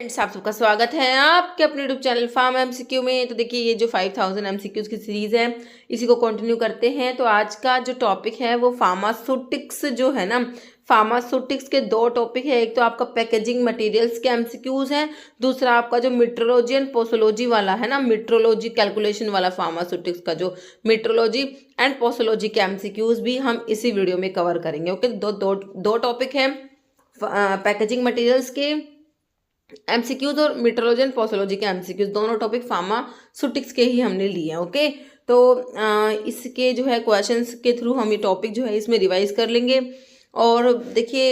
Friends, आप सबका स्वागत है आपके अपने यूट्यूब चैनल फार्म एमसीक्यू में। तो देखिए, ये जो 5000 एमसीक्यूज की सीरीज है, इसी को कंटिन्यू करते हैं। तो आज का जो टॉपिक है वो फार्मास्यूटिक्स जो है ना, फार्मास्यूटिक्स के दो टॉपिक है। एक तो आपका पैकेजिंग मटेरियल्स के एमसीक्यूज है, दूसरा आपका जो मीट्रोलॉजी एंड पोसोलॉजी वाला है ना, मीट्रोलॉजी कैलकुलेशन वाला फार्मास्यूटिक्स का जो मीट्रोलॉजी एंड पोसोलॉजी के एमसीक्यूज भी हम इसी वीडियो में कवर करेंगे। ओके, दो टॉपिक है पैकेजिंग मटेरियल्स के एमसीक्यूज और मीट्रोलॉजी एंड पोसोलॉजी के एमसीक्यूज, दोनों टॉपिक फार्मास्यूटिक्स के ही हमने लिए हैं। ओके, तो इसके जो है क्वेश्चंस के थ्रू हम ये टॉपिक जो है इसमें रिवाइज कर लेंगे। और देखिए,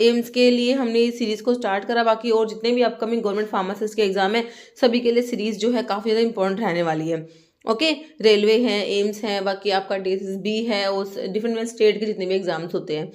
एम्स के लिए हमने इस सीरीज़ को स्टार्ट करा, बाकी और जितने भी अपकमिंग गवर्नमेंट फार्मासिस्ट के एग्जाम है सभी के लिए सीरीज़ जो है काफ़ी ज़्यादा इंपॉर्टेंट रहने वाली है। ओके, रेलवे है, एम्स है, बाकी आपका DSSB है, उस डिफरेंट स्टेट के जितने भी एग्जाम्स होते हैं,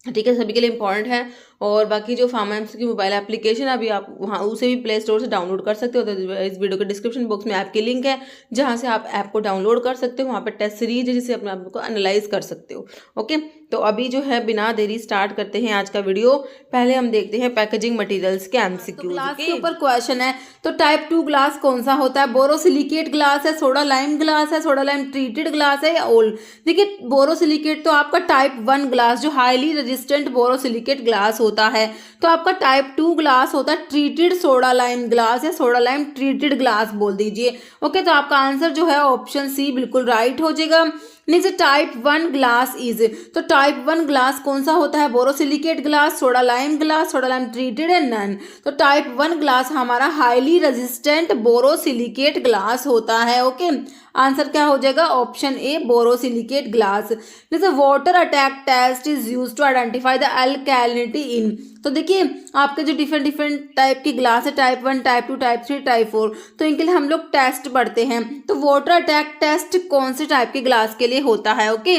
ठीक है, सभी के लिए इंपॉर्टेंट है। और बाकी जो फार्मा एम्स की मोबाइल एप्लीकेशन अभी आप वहाँ उसे भी प्ले स्टोर से डाउनलोड कर सकते हो। तो इस वीडियो के डिस्क्रिप्शन बॉक्स में ऐप की लिंक है, जहाँ से आप ऐप को डाउनलोड कर सकते हो। वहाँ पर टेस्ट सीरीज है जिसे अपने आप को एनालाइज कर सकते हो। ओके, तो अभी जो है बिना देरी स्टार्ट करते हैं आज का वीडियो। पहले हम देखते हैं पैकेजिंग मटेरियल्स के एमसीक्यू। ग्लास के ऊपर क्वेश्चन है, तो टाइप 2 ग्लास कौन सा होता है? बोरोसिलिकेट ग्लास है, सोडा लाइम ग्लास है, सोडा लाइम ट्रीटेड ग्लास है या ओल्ड? देखिए, बोरोसिलिकेट तो आपका टाइप 1 ग्लास जो हाईली रेजिस्टेंट बोरोसिलिकेट ग्लास होता है। तो आपका टाइप 2 ग्लास होता है ट्रीटेड सोडा लाइम ग्लास या सोडा लाइम ट्रीटेड ग्लास बोल दीजिए। ओके, तो आपका आंसर जो है ऑप्शन सी बिल्कुल राइट हो जाएगा। नेक्स्ट, टाइप 1 ग्लास इज, तो टाइप 1 ग्लास कौन सा होता है? Borosilicate glass, soda lime glass, soda lime treated and non. तो टाइप 1 ग्लास हमारा हाईली रेजिस्टेंट बोरोसिलिकेट ग्लास होता है। ओके, आंसर क्या हो जाएगा? Option A, borosilicate glass. जैसे water attack test is use to identify the alkalinity in. तो देखिए, आपके जो डिफरेंट टाइप की ग्लास है, टाइप 1, टाइप 2, टाइप 3, टाइप 4, तो इनके लिए हम लोग टेस्ट पढ़ते हैं। तो वाटर अटैक टेस्ट कौन से टाइप के ग्लास के लिए होता है? ओके,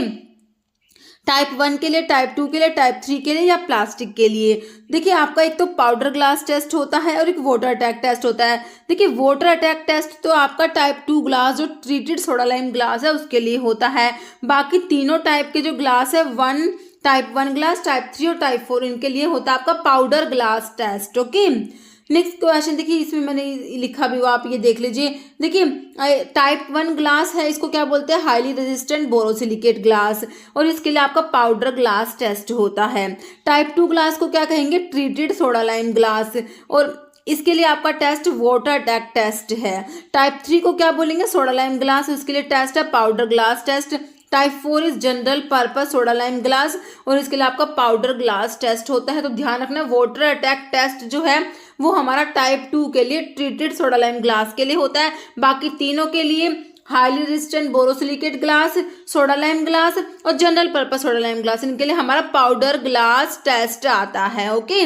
टाइप 1 के लिए, टाइप 2 के लिए, टाइप 3 के लिए या प्लास्टिक के लिए? देखिए, आपका एक तो पाउडर ग्लास टेस्ट होता है और एक वाटर अटैक टेस्ट होता है। देखिए, वाटर अटैक टेस्ट तो आपका टाइप 2 ग्लास जो ट्रीटेड सोडा लाइम ग्लास है उसके लिए होता है। बाकी तीनों टाइप के जो ग्लास है, टाइप 1 ग्लास, टाइप 3 और टाइप 4, इनके लिए होता है आपका powder glass test. Okay, next question देखिए, इसमें मैंने लिखा भी हुआ, आप ये देख लीजिए। देखिए, टाइप 1 ग्लास है, इसको क्या बोलते हैं? हाईली रेजिस्टेंट बोरोसिलिकेट ग्लास, और इसके लिए आपका पाउडर ग्लास टेस्ट होता है। टाइप 2 ग्लास को क्या कहेंगे? ट्रीटेड सोडा लाइम ग्लास, और इसके लिए आपका टेस्ट वाटर अटैक टेस्ट है। टाइप 3 को क्या बोलेंगे? सोडा लाइम ग्लास, उसके लिए टेस्ट है powder glass test. Type 4 is general purpose soda lime glass, और इसके लिए आपका पाउडर ग्लास टेस्ट होता है। तो ध्यान रखना, वाटर अटैक टेस्ट जो है वो हमारा टाइप 2 के लिए ट्रीटेड सोडा लाइम ग्लास के लिए होता है। बाकी तीनों के लिए highly resistant borosilicate glass, soda lime glass और general purpose soda lime glass, इनके लिए हमारा पाउडर ग्लास टेस्ट आता है। ओके,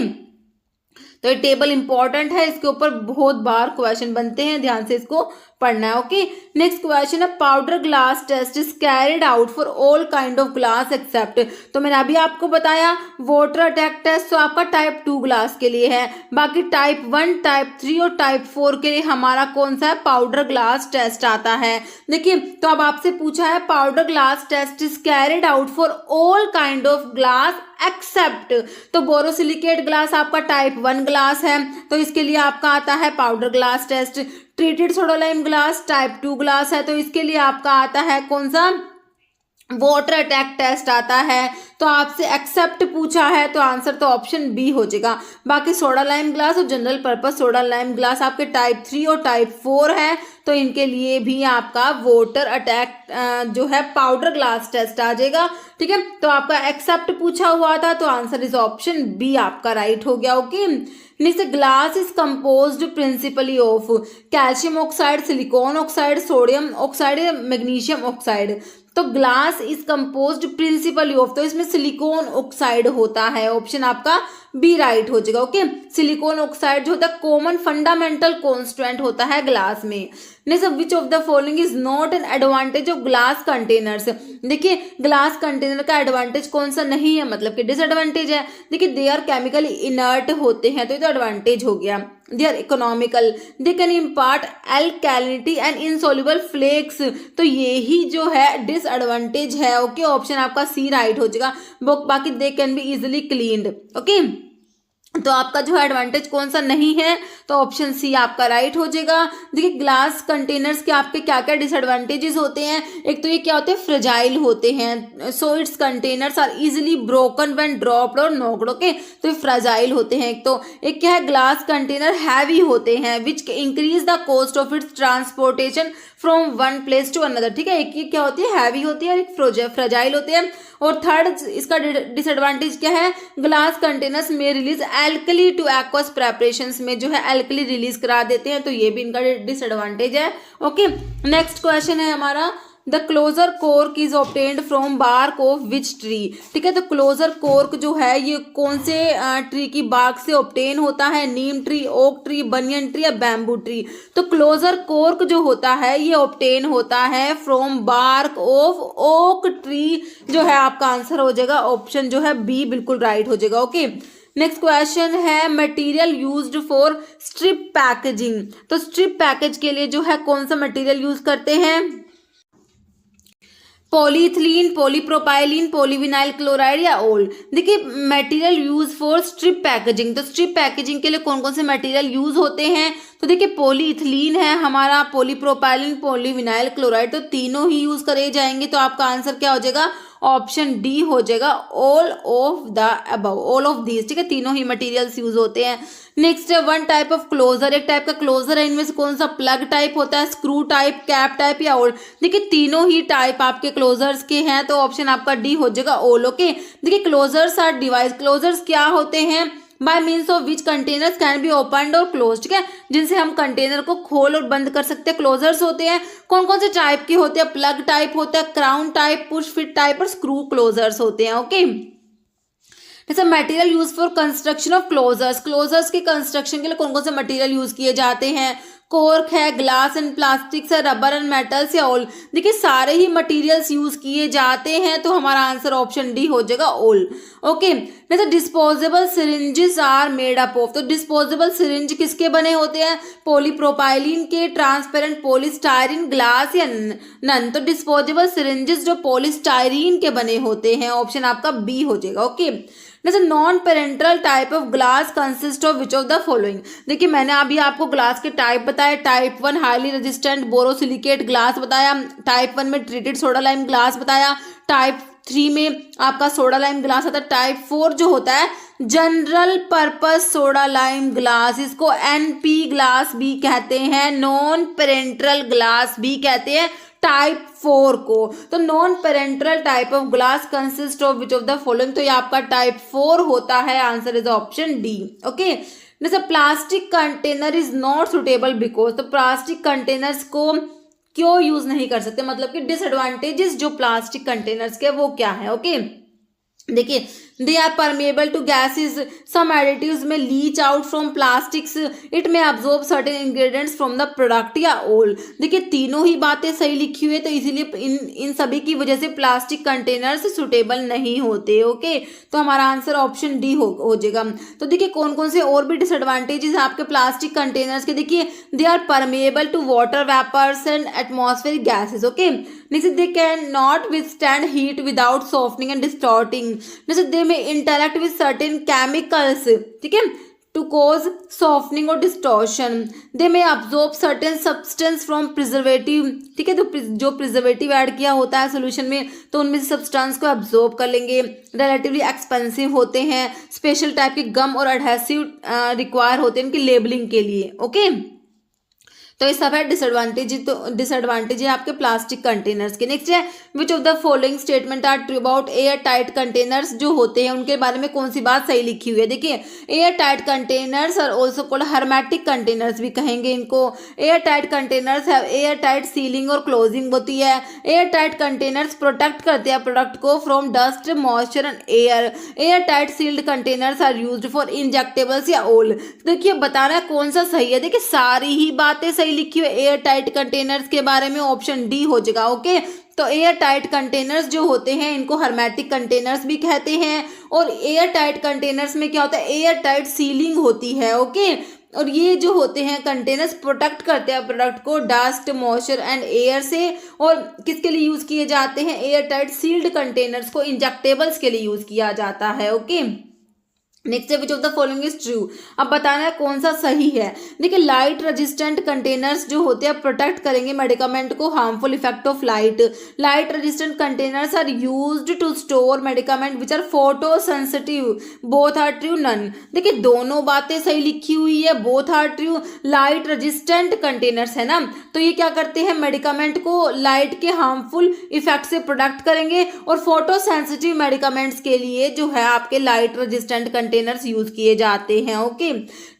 तो ये टेबल इंपॉर्टेंट है, इसके ऊपर बहुत बार क्वेश्चन बनते हैं, ध्यान से इसको पढ़ना है। ओके, नेक्स्ट क्वेश्चन है, powder glass test is carried out for all kind of glass except. तो मैंने अभी आपको बताया वाटर अटैक टेस्ट तो आपका टाइप 2 ग्लास के लिए है। बाकी टाइप 1, टाइप 3 और टाइप 4 के लिए हमारा कौन सा है? पाउडर ग्लास टेस्ट आता है। देखिए, तो अब आपसे पूछा है powder glass test is carried out for all kind of glass except, तो बोरोसिलिकेट ग्लास आपका टाइप 1 ग्लास है, तो इसके लिए आपका आता है powder glass test. Treated soda lime glass type 2 glass है, तो इसके लिए आपका आता है कौन सा? वाटर अटैक टेस्ट आता है। तो आपसे एक्सेप्ट पूछा है, तो आंसर तो ऑप्शन बी हो जाएगा। बाकी सोडा लाइम ग्लास और general purpose soda lime glass आपके टाइप 3 और टाइप 4 है, तो इनके लिए भी आपका वाटर अटैक जो है पाउडर ग्लास टेस्ट आ जाएगा। ठीक है, तो आपका एक्सेप्ट पूछा हुआ था, तो आंसर इज ऑप्शन बी आपका राइट हो गया। Okay, next, glass is composed principally of calcium oxide, silicon oxide, sodium oxide, magnesium oxide. तो glass is composed principally of, तो इसमें सिलिकॉन ऑक्साइड होता है, ऑप्शन आपका बी राइट हो जाएगा। ओके, सिलिकॉन ऑक्साइड जो होता है कॉमन फंडामेंटल कॉन्स्टेंट होता है ग्लास में। Next, which of the following is not an advantage of glass containers. देखिए, ग्लास कंटेनर का एडवांटेज कौन सा नहीं है, मतलब कि डिसएडवांटेज है। देखिए, दे आर केमिकली इनर्ट होते हैं, तो ये तो एडवांटेज हो गया। They are economical, they can impart alkalinity and insoluble flakes, तो ये ही जो है डिसएडवांटेज है। ओके, ऑप्शन आपका सी राइट हो जाएगा। बाकी they can be easily cleaned. Okay, तो आपका जो है एडवांटेज कौन सा नहीं है, तो ऑप्शन सी आपका राइट हो जाएगा। देखिए ग्लास कंटेनर्स के आपके क्या क्या डिसएडवांटेजेस होते हैं, एक तो ये क्या होते हैं, फ्रेजाइल होते हैं, so its containers are easily broken when dropped और नॉक्ड, ओके, तो ये फ्रेजाइल होते हैं। एक तो एक क्या है, ग्लास कंटेनर हैवी होते हैं which increase the cost of its transportation from one place to another, ठीक है, एक ये क्या होती है, हैवी होती है और एक फ्रेजाइल होते हैं। और थर्ड इसका डिसएडवांटेज क्या है, ग्लास कंटेनर्स में release alkali two aqueous preparations में जो है एल्कली रिलीज करा देते हैं, तो ये भी इनका डिसएडवांटेज है। ओके, नेक्स्ट क्वेश्चन है हमारा, the closure cork is obtained from bark of which tree, ठीक है, तो क्लोजर कोर्क जो है ये कौन से ट्री की बार्क से ऑब्टेन होता है, neem tree, oak tree, banyan tree या बैम्बू ट्री, तो क्लोजर कोर्क जो होता है ये ऑब्टेन होता है from bark of oak tree, जो है आपका आंसर हो जाएगा ऑप्शन जो है बी बिल्कुल राइट हो जाएगा। ओके, नेक्स्ट क्वेश्चन है, material used for strip packaging, तो स्ट्रिप पैकेज के लिए जो है कौन सा मटेरियल यूज करते हैं, पॉलीइथिलीन, पॉलीप्रोपाइलीन, पॉलीविनाइल क्लोराइड या ओल। देखिए material use for strip packaging, तो स्ट्रिप पैकेजिंग के लिए कौन कौन से मटेरियल यूज होते हैं, तो देखिए पॉलीइथिलीन है हमारा, पॉलीप्रोपाइलीन, पॉलीविनाइल क्लोराइड, तो तीनों ही यूज करे जाएंगे, तो आपका आंसर क्या हो जाएगा, ऑप्शन डी हो जाएगा, all of the above, all of these, ठीक है, तीनों ही मटेरियल्स यूज होते हैं। नेक्स्ट है वन टाइप ऑफ क्लोजर, एक टाइप का क्लोजर है, इनमें से कौन सा प्लग टाइप होता है, स्क्रू टाइप, कैप टाइप या ओल, देखिए तीनों ही टाइप आपके क्लोजर्स के हैं, तो ऑप्शन आपका डी हो जाएगा ओल। ओके, देखिए क्लोजर्स आर डिवाइस, क्लोजर्स क्या होते हैं, bye means of which containers can be opened और क्लोज, ठीक है, जिनसे हम कंटेनर को खोल और बंद कर सकते हैं, क्लोजर्स होते हैं। कौन कौन से टाइप के होते हैं, प्लग टाइप होता है, crown type, push fit type और स्क्रू क्लोजर्स होते हैं। ओके, जैसे material use for construction of closures, closures के कंस्ट्रक्शन के लिए कौन कौन से मटेरियल यूज किए जाते हैं, कोर्क है, ग्लास एंड प्लास्टिक्स है, रबर एंड मेटल्स या ओल, देखिए सारे ही मटेरियल्स यूज किए जाते हैं, तो हमारा आंसर ऑप्शन डी हो जाएगा ओल। ओके, जैसे disposable syringes are made up of, तो डिस्पोजेबल सिरिंज किसके बने होते हैं, पॉलीप्रोपाइलीन के, ट्रांसपेरेंट पॉलीस्टायरीन, ग्लास या नन, तो डिस्पोजेबल सिरिंजेस जो पॉलीस्टायरीन के बने होते हैं, ऑप्शन आपका बी हो जाएगा। ओके, जैसे non parenteral type of glass consist of which of the following, देखिए मैंने अभी आपको ग्लास के टाइप बताया, type 1 highly resistant borosilicate glass बताया, टाइप 1 में ट्रीटेड सोडा लाइम ग्लास बताया, टाइप 3 में आपका सोडा लाइम ग्लास आता है, टाइप 4 जो होता है general purpose soda lime glass, इसको एनपी ग्लास भी कहते हैं, नॉन पेरेंट्रल ग्लास भी कहते हैं टाइप 4 को, तो non parenteral type of glass consist of which of the following, तो ये आपका टाइप 4 होता है, answer is option D. Okay, जैसे plastic container is not suitable because, तो प्लास्टिक कंटेनर्स को क्यों यूज नहीं कर सकते, मतलब कि डिसएडवांटेजेस जो प्लास्टिक कंटेनर्स के वो क्या है। ओके, देखिए they are permeable to gases, some additives may leach out from plastics, it may absorb certain ingredients from the product या ओल, देखिए तीनों ही बातें सही लिखी हुई है, तो इसीलिए इन सभी की वजह से प्लास्टिक कंटेनर्स सुटेबल नहीं होते। ओके, तो हमारा आंसर ऑप्शन डी हो जाएगा। तो देखिए कौन कौन से और भी डिसएडवांटेजेस आपके प्लास्टिक कंटेनर्स के, देखिए they are permeable to water vapours and atmospheric gases. Okay, next they can not withstand heat without softening and distorting, जैसे they may interact with certain chemicals, ठीक है, टू कॉज सॉफ्टनिंग और distortion, they may absorb certain substance from preservative, ठीक है, तो जो preservative add किया होता है सोल्यूशन में, तो उनमें से सब्सटेंस को अब्जॉर्ब कर लेंगे, रिलेटिवली एक्सपेंसिव होते हैं, स्पेशल टाइप के गम और एडहेसिव रिक्वायर होते हैं इनकी लेबलिंग के लिए। ओके, तो ये सब है डिसएडवांटेज, तो डिसएडवांटेज है आपके प्लास्टिक कंटेनर्स के। नेक्स्ट है which of the following statement are true about air tight containers, जो होते हैं उनके बारे में कौन सी बात सही लिखी हुई है। देखिए एयर टाइट कंटेनर्स और ऑल्सो कॉल्ड हर्मेटिक कंटेनर्स भी कहेंगे इनको। एयर टाइट कंटेनर्स है एयर टाइट सीलिंग और क्लोजिंग होती है। एयर टाइट कंटेनर्स प्रोटेक्ट करते हैं प्रोडक्ट को from dust, moisture and air. Air tight sealed containers are used for injectables या ओल। देखिए बताना कौन सा सही है, देखिए सारी ही बातें सही लिखी हुई एयर टाइट कंटेनर्स के बारे में, ऑप्शन डी हो जाएगा। ओके, तो एयर टाइट कंटेनर्स जो होते हैं इनको हर्मेटिक कंटेनर्स भी कहते हैं। और एयर टाइट कंटेनर्स में क्या होता है, एयर टाइट सीलिंग होती है। ओके, और ये जो होते हैं कंटेनर्स प्रोटेक्ट करते हैं प्रोडक्ट को डस्ट, मॉइस्चर एंड एयर से। और किसके लिए यूज किए जाते हैं, एयर टाइट सील्ड कंटेनर्स को इंजेक्टेबल्स के लिए यूज किया जाता है। ओके, नेक्स्ट है which of the following is true. अब बताना है कौन सा सही है। देखिए लाइट रेजिस्टेंट कंटेनर्स जो होते हैं प्रोटेक्ट करेंगे मेडिकामेंट को harmful effect of light. Light resistant containers are used to store medicament which are photo sensitive, both are true none. देखिए दोनों बातें सही लिखी हुई है, both are true. Light resistant containers है ना, तो ये क्या करते हैं मेडिकामेंट को लाइट के हार्मफुल इफेक्ट से प्रोटेक्ट करेंगे, और फोटो सेंसिटिव मेडिकामेंट्स के लिए जो है आपके लाइट रेजिस्टेंट कंटेनर्स यूज किए जाते हैं। ओके,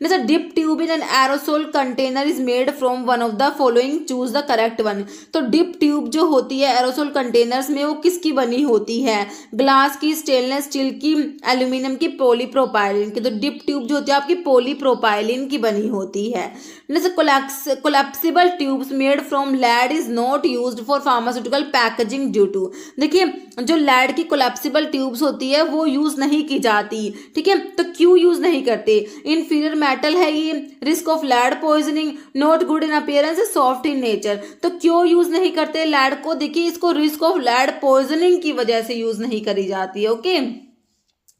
जैसे dip tube in an aerosol container is made from one of the following, choose the correct one. तो डिप ट्यूब जो होती है एरोसोल कंटेनर्स में वो किसकी बनी होती है, ग्लास की, स्टेनलेस स्टील की, एल्यूमिनियम की, पॉलीप्रोपाइलिन की। तो डिप ट्यूब जो होती है आपकी पॉलीप्रोपाइलिन की बनी होती है। जैसे collapsible tubes made from lead is not used for pharmaceutical packaging due to. देखिए जो लेड की कोलैप्सिबल ट्यूब्स होती है वो यूज नहीं की जाती, ठीक है, तो क्यों यूज नहीं करते, इंफीरियर मेटल है ये, risk of lead poisoning, not good in appearance, soft in nature. तो क्यों यूज नहीं करते लेड को, देखिए इसको रिस्क ऑफ लेड पॉइजनिंग की वजह से यूज नहीं करी जाती है। ओके,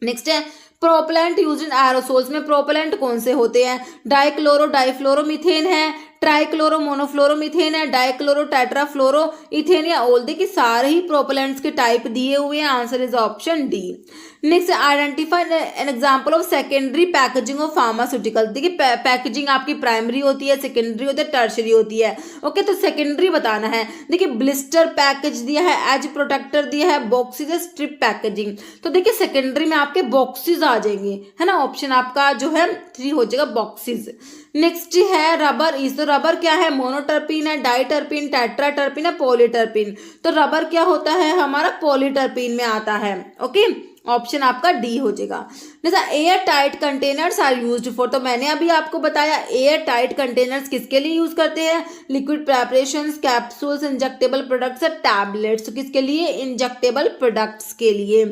नेक्स्ट है प्रोपेलेंट यूज इन एरोसोल्स में प्रोपेलेंट कौन से होते हैं, डाइक्लोरो डाइफ्लोरोमीथेन है, ट्राइक्लोरो मोनोफ्लोरोमीथेन है, डाइक्लोरो टेट्राफ्लोरो इथेन या ऑल। देखिए सारे ही प्रोपेलेंट्स के टाइप दिए हुए हैं, answer is option D. Next identify an example of secondary packaging of pharmaceutical. देखिए पैकेजिंग आपकी प्राइमरी होती है, सेकेंडरी होती है, टर्शरी होती है। ओके, तो सेकेंडरी बताना है। देखिए ब्लिस्टर पैकेज दिया है, एज प्रोटेक्टर दिया है, बॉक्सेस है, स्ट्रिप पैकेजिंग। तो देखिए सेकेंडरी में आपके बॉक्सेस आ जाएंगे, है ना, ऑप्शन आपका जो है 3 हो जाएगा बॉक्सेस। नेक्स्ट है रबर इज, तो रबर क्या है, मोनोटर्पिन है, डाइटर्पिन, टेट्राटर्पिन है, पॉलीटर्पिन। तो रबर क्या होता है हमारा पॉलीटर्पिन में आता है। ओके, ऑप्शन आपका डी हो जाएगा। जैसा air tight containers are used for, तो मैंने अभी आपको बताया एयर टाइट कंटेनर्स किसके लिए यूज करते हैं, liquid preparations, capsules, injectable products, tablets. तो किसके लिए, इंजेक्टेबल प्रोडक्ट्स के लिए।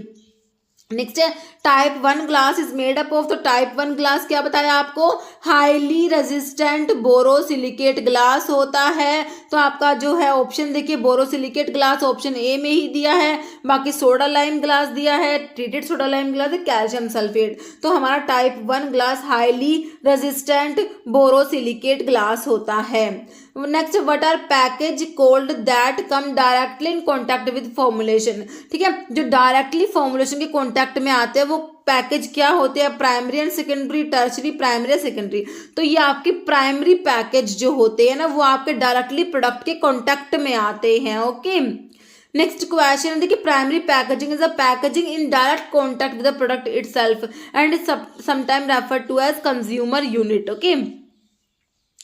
नेक्स्ट है type 1 glass is made up of, तो टाइप 1 ग्लास क्या बताया आपको, हाईली रेजिस्टेंट बोरोसिलिकेट ग्लास होता है। तो आपका जो है ऑप्शन देखिए बोरोसिलिकेट ग्लास ऑप्शन ए में ही दिया है, बाकी सोडा लाइम ग्लास दिया है, ट्रीटेड सोडा लाइम ग्लास है, कैल्शियम सल्फेट। तो हमारा type 1 glass highly resistant borosilicate glass होता है। Next what are package called that come directly in contact with formulation. ठीक है, जो डायरेक्टली फॉर्मुलेशन के कॉन्टैक्ट में आते हैं वो पैकेज क्या होते हैं, primary and secondary, tertiary, primary secondary. तो ये आपके प्राइमरी पैकेज जो होते हैं ना वो आपके डायरेक्टली प्रोडक्ट के कॉन्टैक्ट में आते हैं। ओके, नेक्स्ट क्वेश्चन देखिए primary packaging is a packaging in direct contact with the product itself and is sometime referred to as consumer unit. Okay,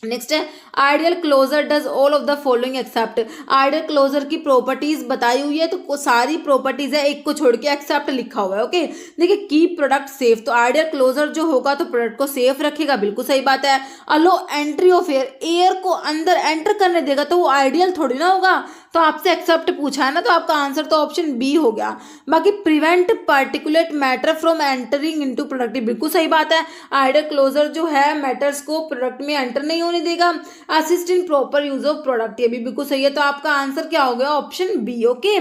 next है ideal closure does all of the following except. Ideal closure की properties बताई हुई है, तो सारी properties है, एक को छोड़ के एक्सेप्ट लिखा हुआ है। ओके, देखिए कीप प्रोडक्ट सेफ, तो आइडियल क्लोजर जो होगा तो प्रोडक्ट को सेफ रखेगा, बिल्कुल सही बात है। अलो एंट्री ऑफ एयर, एयर को अंदर एंटर करने देगा, तो वो आइडियल थोड़ी ना होगा। तो आपसे एक्सेप्ट पूछा है ना, तो आपका आंसर तो ऑप्शन बी हो गया। बाकी prevent particulate matter from entering into product, बिल्कुल सही बात है। आइडियल क्लोजर जो है मैटर्स को प्रोडक्ट में एंटर नहीं होने देगा। Assist in proper use of product, ये भी बिल्कुल सही है। तो आपका आंसर क्या हो गया, option B. Okay,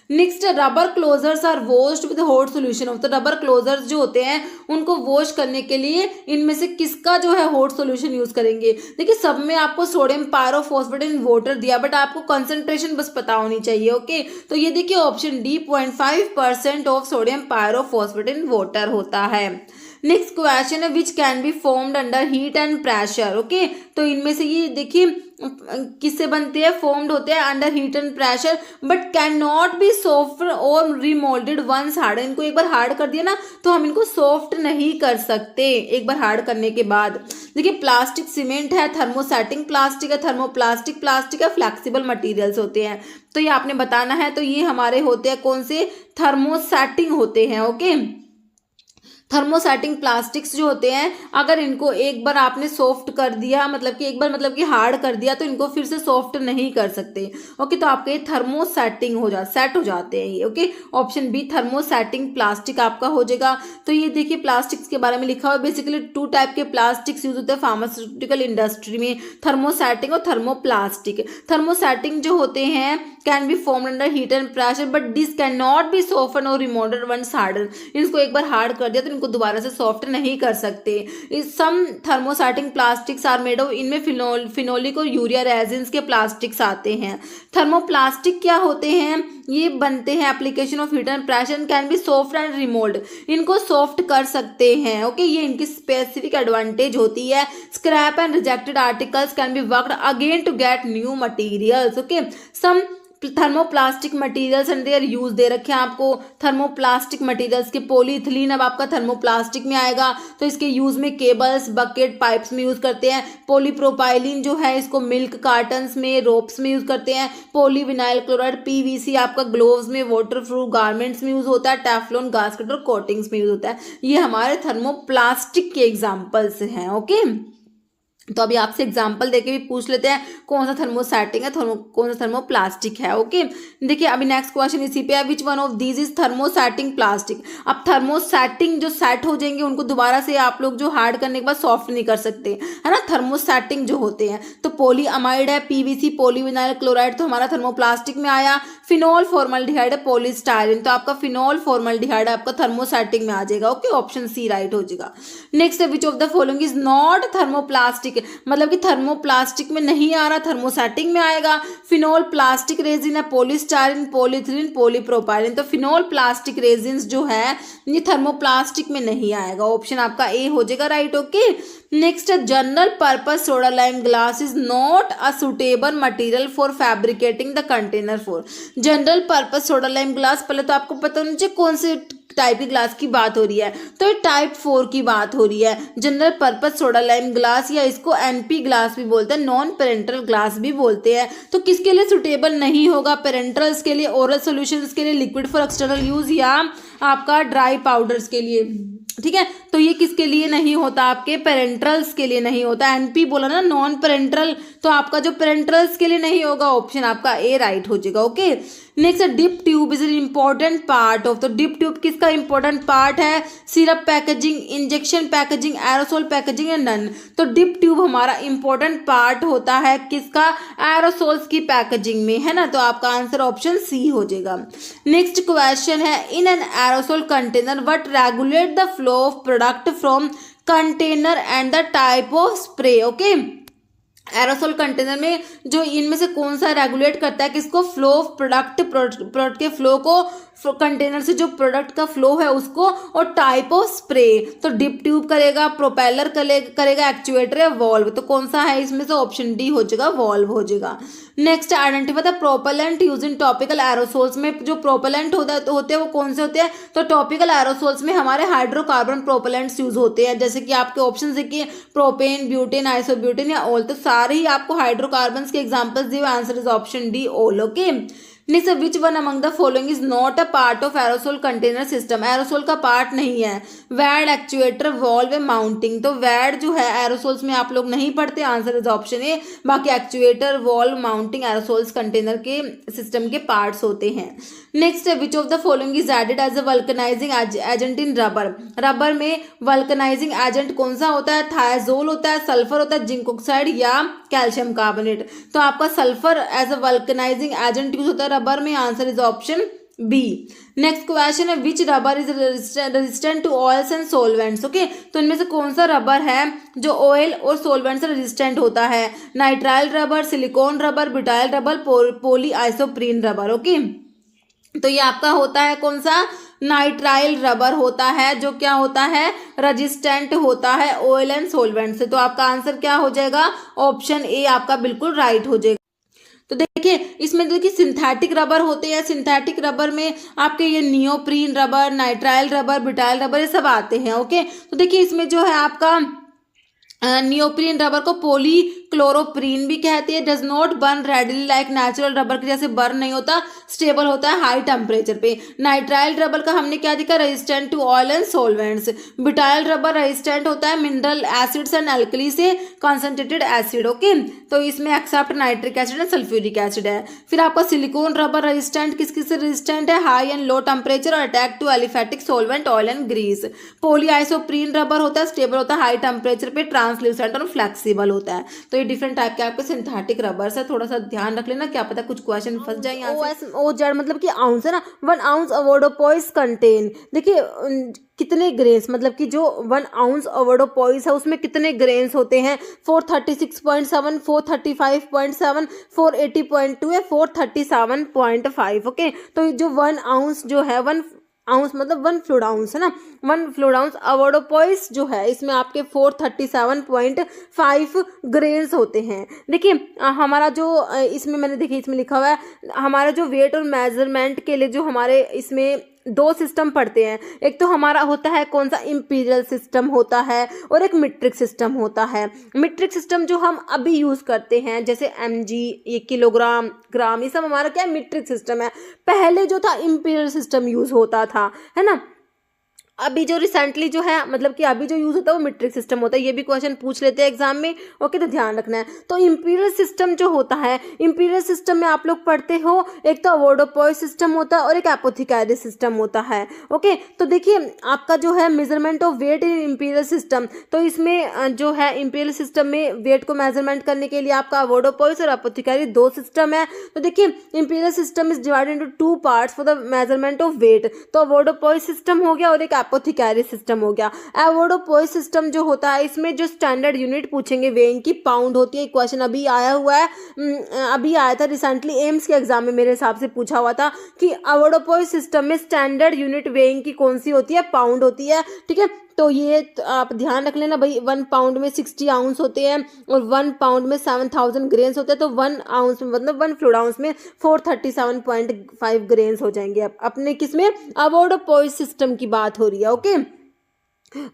next rubber closures are washed with hot solution of, तो रबर क्लोजर्स जो होते हैं उनको वॉश करने के लिए इनमें से किसका जो है हॉट सोल्यूशन यूज करेंगे। देखिए सब में आपको सोडियम पायरोफॉस्फेट इन वाटर दिया, बट आपको कंसंट्रेशन बस पता होनी चाहिए। ओके, तो ये देखिए option D 0.5% of sodium pyrophosphate in water होता है। नेक्स्ट क्वेश्चन है which can be formed under heat and pressure. Okay, तो इनमें से ये देखिए किससे बनते हैं, फॉर्म्ड होते हैं under heat and pressure, but can not be soft और रिमोल्डेड वंस हार्ड। इनको एक बार हार्ड कर दिया ना तो हम इनको सॉफ्ट नहीं कर सकते एक बार हार्ड करने के बाद। देखिए प्लास्टिक सीमेंट है, थर्मोसेटिंग प्लास्टिक है, थर्मोप्लास्टिक प्लास्टिक है, फ्लेक्सिबल मटेरियल्स होते हैं। तो ये आपने बताना है, तो ये हमारे होते हैं कौन से, थर्मोसेटिंग होते हैं। ओके, थर्मोसेटिंग प्लास्टिक्स जो होते हैं अगर इनको एक बार आपने सॉफ्ट कर दिया, मतलब कि एक बार मतलब कि हार्ड कर दिया, तो इनको फिर से सॉफ्ट नहीं कर सकते। ओके, तो आपके थर्मोसेटिंग सेट हो जाते हैं ये। Okay, option B thermosetting plastic आपका हो जाएगा। तो ये देखिए प्लास्टिक्स के बारे में लिखा हुआ है, बेसिकली 2 टाइप के प्लास्टिक्स यूज होते हैं फार्मास्यूटिकल इंडस्ट्री में, थर्मोसेटिंग और थर्मोप्लास्टिक। थर्मोसेटिंग जो होते हैं can be formed under heat and pressure, but this can not be soften और रिमोल्डेड वंस हार्डन। इसको एक बार हार्ड कर दिया तो इनको दोबारा से सॉफ्ट नहीं कर सकते। इस some thermosetting plastics are made of, इनमें फिनोलिक और यूरिया रेजिन्स के प्लास्टिक्स आते हैं। थर्मोप्लास्टिक क्या होते हैं? ये बनते हैं application of heat and pressure, can be soft and remould, इनको सॉफ्ट कर सकते हैं। ओके, ये इनकी स्पेसिफिक एडवांटेज होती है। Scrap and rejected articles can be worked again to get new materials. Okay, some thermoplastic materials and their use दे रखे हैं आपको। थर्मोप्लास्टिक मटेरियल्स के पॉलीइथिलीन अब आपका थर्मोप्लास्टिक में आएगा, तो इसके यूज में केबल्स, बकेट, पाइप्स में यूज करते हैं। पॉलीप्रोपाइलिन जो है इसको मिल्क कार्टन्स में, रोप्स में यूज करते हैं। पॉलीविनाइल क्लोराइड पीवीसी आपका ग्लोव्स में, वाटर प्रूफ गारमेंट्स में यूज होता है। टेफ्लॉन गास्केट और कोटिंग्स में यूज होता है। ये हमारे थर्मोप्लास्टिक के एग्जाम्पल्स हैं। ओके, तो अभी आपसे एग्जाम्पल देके भी पूछ लेते हैं कौन सा थर्मोसेटिंग है, कौन सा थर्मोप्लास्टिक है। ओके, देखिए अभी नेक्स्ट क्वेश्चन इसी पे है, which one of these is thermosetting plastic. अब थर्मोसेटिंग जो सेट हो जाएंगे उनको दोबारा से आप लोग जो हार्ड करने के बाद सॉफ्ट नहीं कर सकते, है ना। थर्मोसेटिंग जो होते हैं, तो पॉलीअमाइड है, पीवीसी, पॉलीविनाइल क्लोराइड तो हमारा थर्मोप्लास्टिक में आया। फिनोल फॉर्मल्डिहाइड है, पॉलीस्टायरीन, तो आपका फिनोल फॉर्मल्डिहाइड आपका थर्मोसेटिंग में आ जाएगा। ओके, ऑप्शन सी राइट हो जाएगा। नेक्स्ट है, which of the following is not thermoplastic, मतलब कि थर्मोप्लास्टिक में नहीं आ रहा, थर्मोसेटिंग में आएगा। फिनोल प्लास्टिक रेजिन है, पॉलीस्टायरीन, पॉलीथिलीन, पॉलीप्रोपाइलिन, तो फिनोल प्लास्टिक रेजिन्स जो है ये थर्मोप्लास्टिक में नहीं आएगा। ऑप्शन आपका ए हो जाएगा राइट। ओके, नेक्स्ट है, general purpose soda lime glass is not a suitable material for fabricating the container for. General purpose soda lime glass, पहले तो आपको पता होना चाहिए कौन से टाइप की ग्लास की बात हो रही है, तो ये टाइप 4 की बात हो रही है। General purpose soda lime glass, या इसको एनपी ग्लास भी बोलते हैं, नॉन पेरेंटल ग्लास भी बोलते हैं। तो किसके लिए सुटेबल नहीं होगा? पेरेंटल्स के लिए, ओरल सॉल्यूशंस के लिए, लिक्विड फॉर एक्सटर्नल यूज, या आपका ड्राई पाउडर्स के लिए। ठीक है, तो ये किसके लिए नहीं होता? आपके पेरेंट्रल्स के लिए नहीं होता। एनपी बोला ना, नॉन पेरेंट्रल, तो आपका जो पेरेंट्रल्स के लिए नहीं होगा, ऑप्शन आपका ए राइट हो जाएगा। Okay, next dip tube is an important part of, तो डिप ट्यूब किसका इंपॉर्टेंट पार्ट है? Syrup packaging, injection packaging, aerosol packaging या नन। तो डिप ट्यूब हमारा इंपॉर्टेंट पार्ट होता है किसका? एरोसोल्स की पैकेजिंग में, है ना। तो आपका आंसर ऑप्शन सी हो जाएगा। नेक्स्ट क्वेश्चन है, इन an aerosol container what regulate the flow of product from container and the type of spray. Okay, aerosol container में जो इनमें से कौन सा रेगुलेट करता है किसको? फ्लो ऑफ प्रोडक्ट के फ्लो को, कंटेनर से जो प्रोडक्ट का फ्लो है उसको, और टाइप ऑफ स्प्रे। तो डिप ट्यूब करेगा, प्रोपेलर करेगा, एक्चुएटर या वॉल्व, तो कौन सा है इसमें से? ऑप्शन डी हो जाएगा, वॉल्व हो जाएगा। Next, identify the propellant use in topical aerosols में जो प्रोपेलेंट होते हैं वो कौन से होते हैं? तो टॉपिकल एरोसोल्स में हमारे हाइड्रोकार्बन प्रोपेलेंट्स यूज होते हैं, जैसे कि आपके ऑप्शन देखिए, प्रोपेन, ब्यूटेन, आइसोब्यूटेन या ऑल, तो सारे ही आपको हाइड्रोकार्बन के एग्जाम्पल्स दिए। Answer is option D, all. Okay, next, which one among the following is not a part of aerosol container system. Aerosol का पार्ट नहीं है। वैड, एक्चुएटर, वॉल्व, माउंटिंग, तो वैड जो है एरोसोल्स में आप लोग नहीं पढ़ते, आंसर इज ऑप्शन ए। बाकी actuator, valve, mounting aerosols container के सिस्टम के पार्ट्स होते हैं। Next, which of the following is added as a vulcanizing agent in rubber. Rubber में वल्कनाइजिंग एजेंट कौन सा होता है? थायाजोल होता है, सल्फर होता है, जिंक ऑक्साइड या कैल्शियम कार्बोनेट। तो आपका sulphur as a vulcanizing agent use होता है रबर में, answer is option B. Next question है, which rubber is resistant to oils and solvents. Okay, तो इनमें से कौन सा रबर है जो ऑयल और सोलवेंट से रेजिस्टेंट होता है? Nitrile rubber, silicone rubber, butyl rubber, poly isoprene rubber. Okay, तो ये आपका होता है कौन सा? नाइट्राइल रबर होता है, जो क्या होता है? रेजिस्टेंट होता है ऑयल एंड सोलवेंट से। तो आपका आंसर क्या हो जाएगा? ऑप्शन ए आपका बिल्कुल राइट हो जाएगा। तो देखिए इसमें देखिए सिंथेटिक रबर होते हैं, सिंथेटिक रबर में आपके ये neoprene rubber, nitrile rubber, butyl rubber ये सब आते हैं। ओके, तो देखिए इसमें जो है आपका नियोप्रीन रबर को पॉली क्लोरोप्रीन भी कहते हैं। Does not burn readily like natural rubber के जैसे बर्न नहीं होता, स्टेबल होता है हाई टेम्परेचर पे। नाइट्राइल रबर का हमने क्या देखा? Resistant to oil and solvents. Butyl rubber resistant होता है मिनरल एसिड्स एंड अल्कली से कंसंट्रेटेड एसिड। ओके, तो इसमें except nitric acid and sulphuric acid है। फिर आपका सिलिकॉन रबर रेजिस्टेंट किस किस से रेजिस्टेंट है? हाई एंड लो टेम्परेचर और attack to aliphatic solvent, oil and grease. Polyisoprene rubber होता है, स्टेबल होता है हाई टेम्परेचर पे, ट्रांसल्यूसेंट और फ्लेक्सिबल होता है। तो ये डिफरेंट टाइप के आपके सिंथेटिक रबर्स है, थोड़ा सा ध्यान रख लेना, क्या पता कुछ क्वेश्चन फंस जाए यहाँ से। OZ मतलब कि आउंस है ना, 1 आउंस अवोडोपोइस कंटेन, देखिए कितने ग्रेन्स, मतलब कि जो 1 आउंस अवोडोपोइस है उसमें कितने ग्रेन्स होते हैं, 436.7, 435.7, 480.2 है, 437.5। ओके, तो जो 1 आउंस जो है, 1 आउंस मतलब 1 फ्लूइड आउंस है ना, 1 फ्लूइड आउंस अवोडोपोइस जो है इसमें आपके 437.5 ग्रेन्स होते हैं। देखिए हमारा जो इसमें मैंने देखिए इसमें लिखा हुआ है हमारा जो वेट और मेजरमेंट के लिए जो हमारे इसमें 2 सिस्टम पढ़ते हैं, एक तो हमारा होता है कौन सा, इंपीरियल सिस्टम होता है और एक मीट्रिक सिस्टम होता है। मीट्रिक सिस्टम जो हम अभी यूज करते हैं जैसे mg, ये किलोग्राम, ग्राम, ये सब हमारा क्या है, मीट्रिक सिस्टम है। पहले जो था इंपीरियल सिस्टम यूज होता था, है ना। अभी जो रिसेंटली जो है मतलब कि अभी जो यूज होता है वो मीट्रिक सिस्टम होता है। ये भी क्वेश्चन पूछ लेते हैं एग्जाम में। ओके, तो ध्यान रखना है। तो इंपीरियल सिस्टम जो होता है, इंपीरियल सिस्टम में आप लोग पढ़ते हो एक तो अवोडोपोइस सिस्टम होता है और एक एपोथिकेरी सिस्टम होता है। ओके, तो देखिए आपका जो है measurement of weight in imperial system, तो इसमें जो है इंपीरियल सिस्टम में वेट को मेजरमेंट करने के लिए आपका अवोडोपोइस और एपोथिकेरी 2 सिस्टम है। तो देखिए imperial system is divided into 2 parts for the measurement of weight. तो अवोडोपोइस सिस्टम हो गया और एक एपोथिकेरी सिस्टम हो गया। अवोडोपोइस सिस्टम जो होता है इसमें जो स्टैंडर्ड यूनिट पूछेंगे वेइंग की पाउंड होती है। क्वेश्चन अभी आया हुआ है, अभी आया था रिसेंटली एम्स के एग्जाम में, मेरे हिसाब से पूछा हुआ था कि अवोडोपोइस सिस्टम में स्टैंडर्ड यूनिट वेइंग की कौन सी होती है, पाउंड होती है। ठीक है, तो ये आप ध्यान रख लेना भाई, 1 पाउंड में 60 आउंस होते हैं और 1 पाउंड में 7000 ग्रेन्स होते हैं। तो 1 आउंस में मतलब 1 फ्लूइड आउंस में 437.5 ग्रेन्स हो जाएंगे। अपने किसमें, अवोडोपोइस सिस्टम की बात हो रही है। ओके,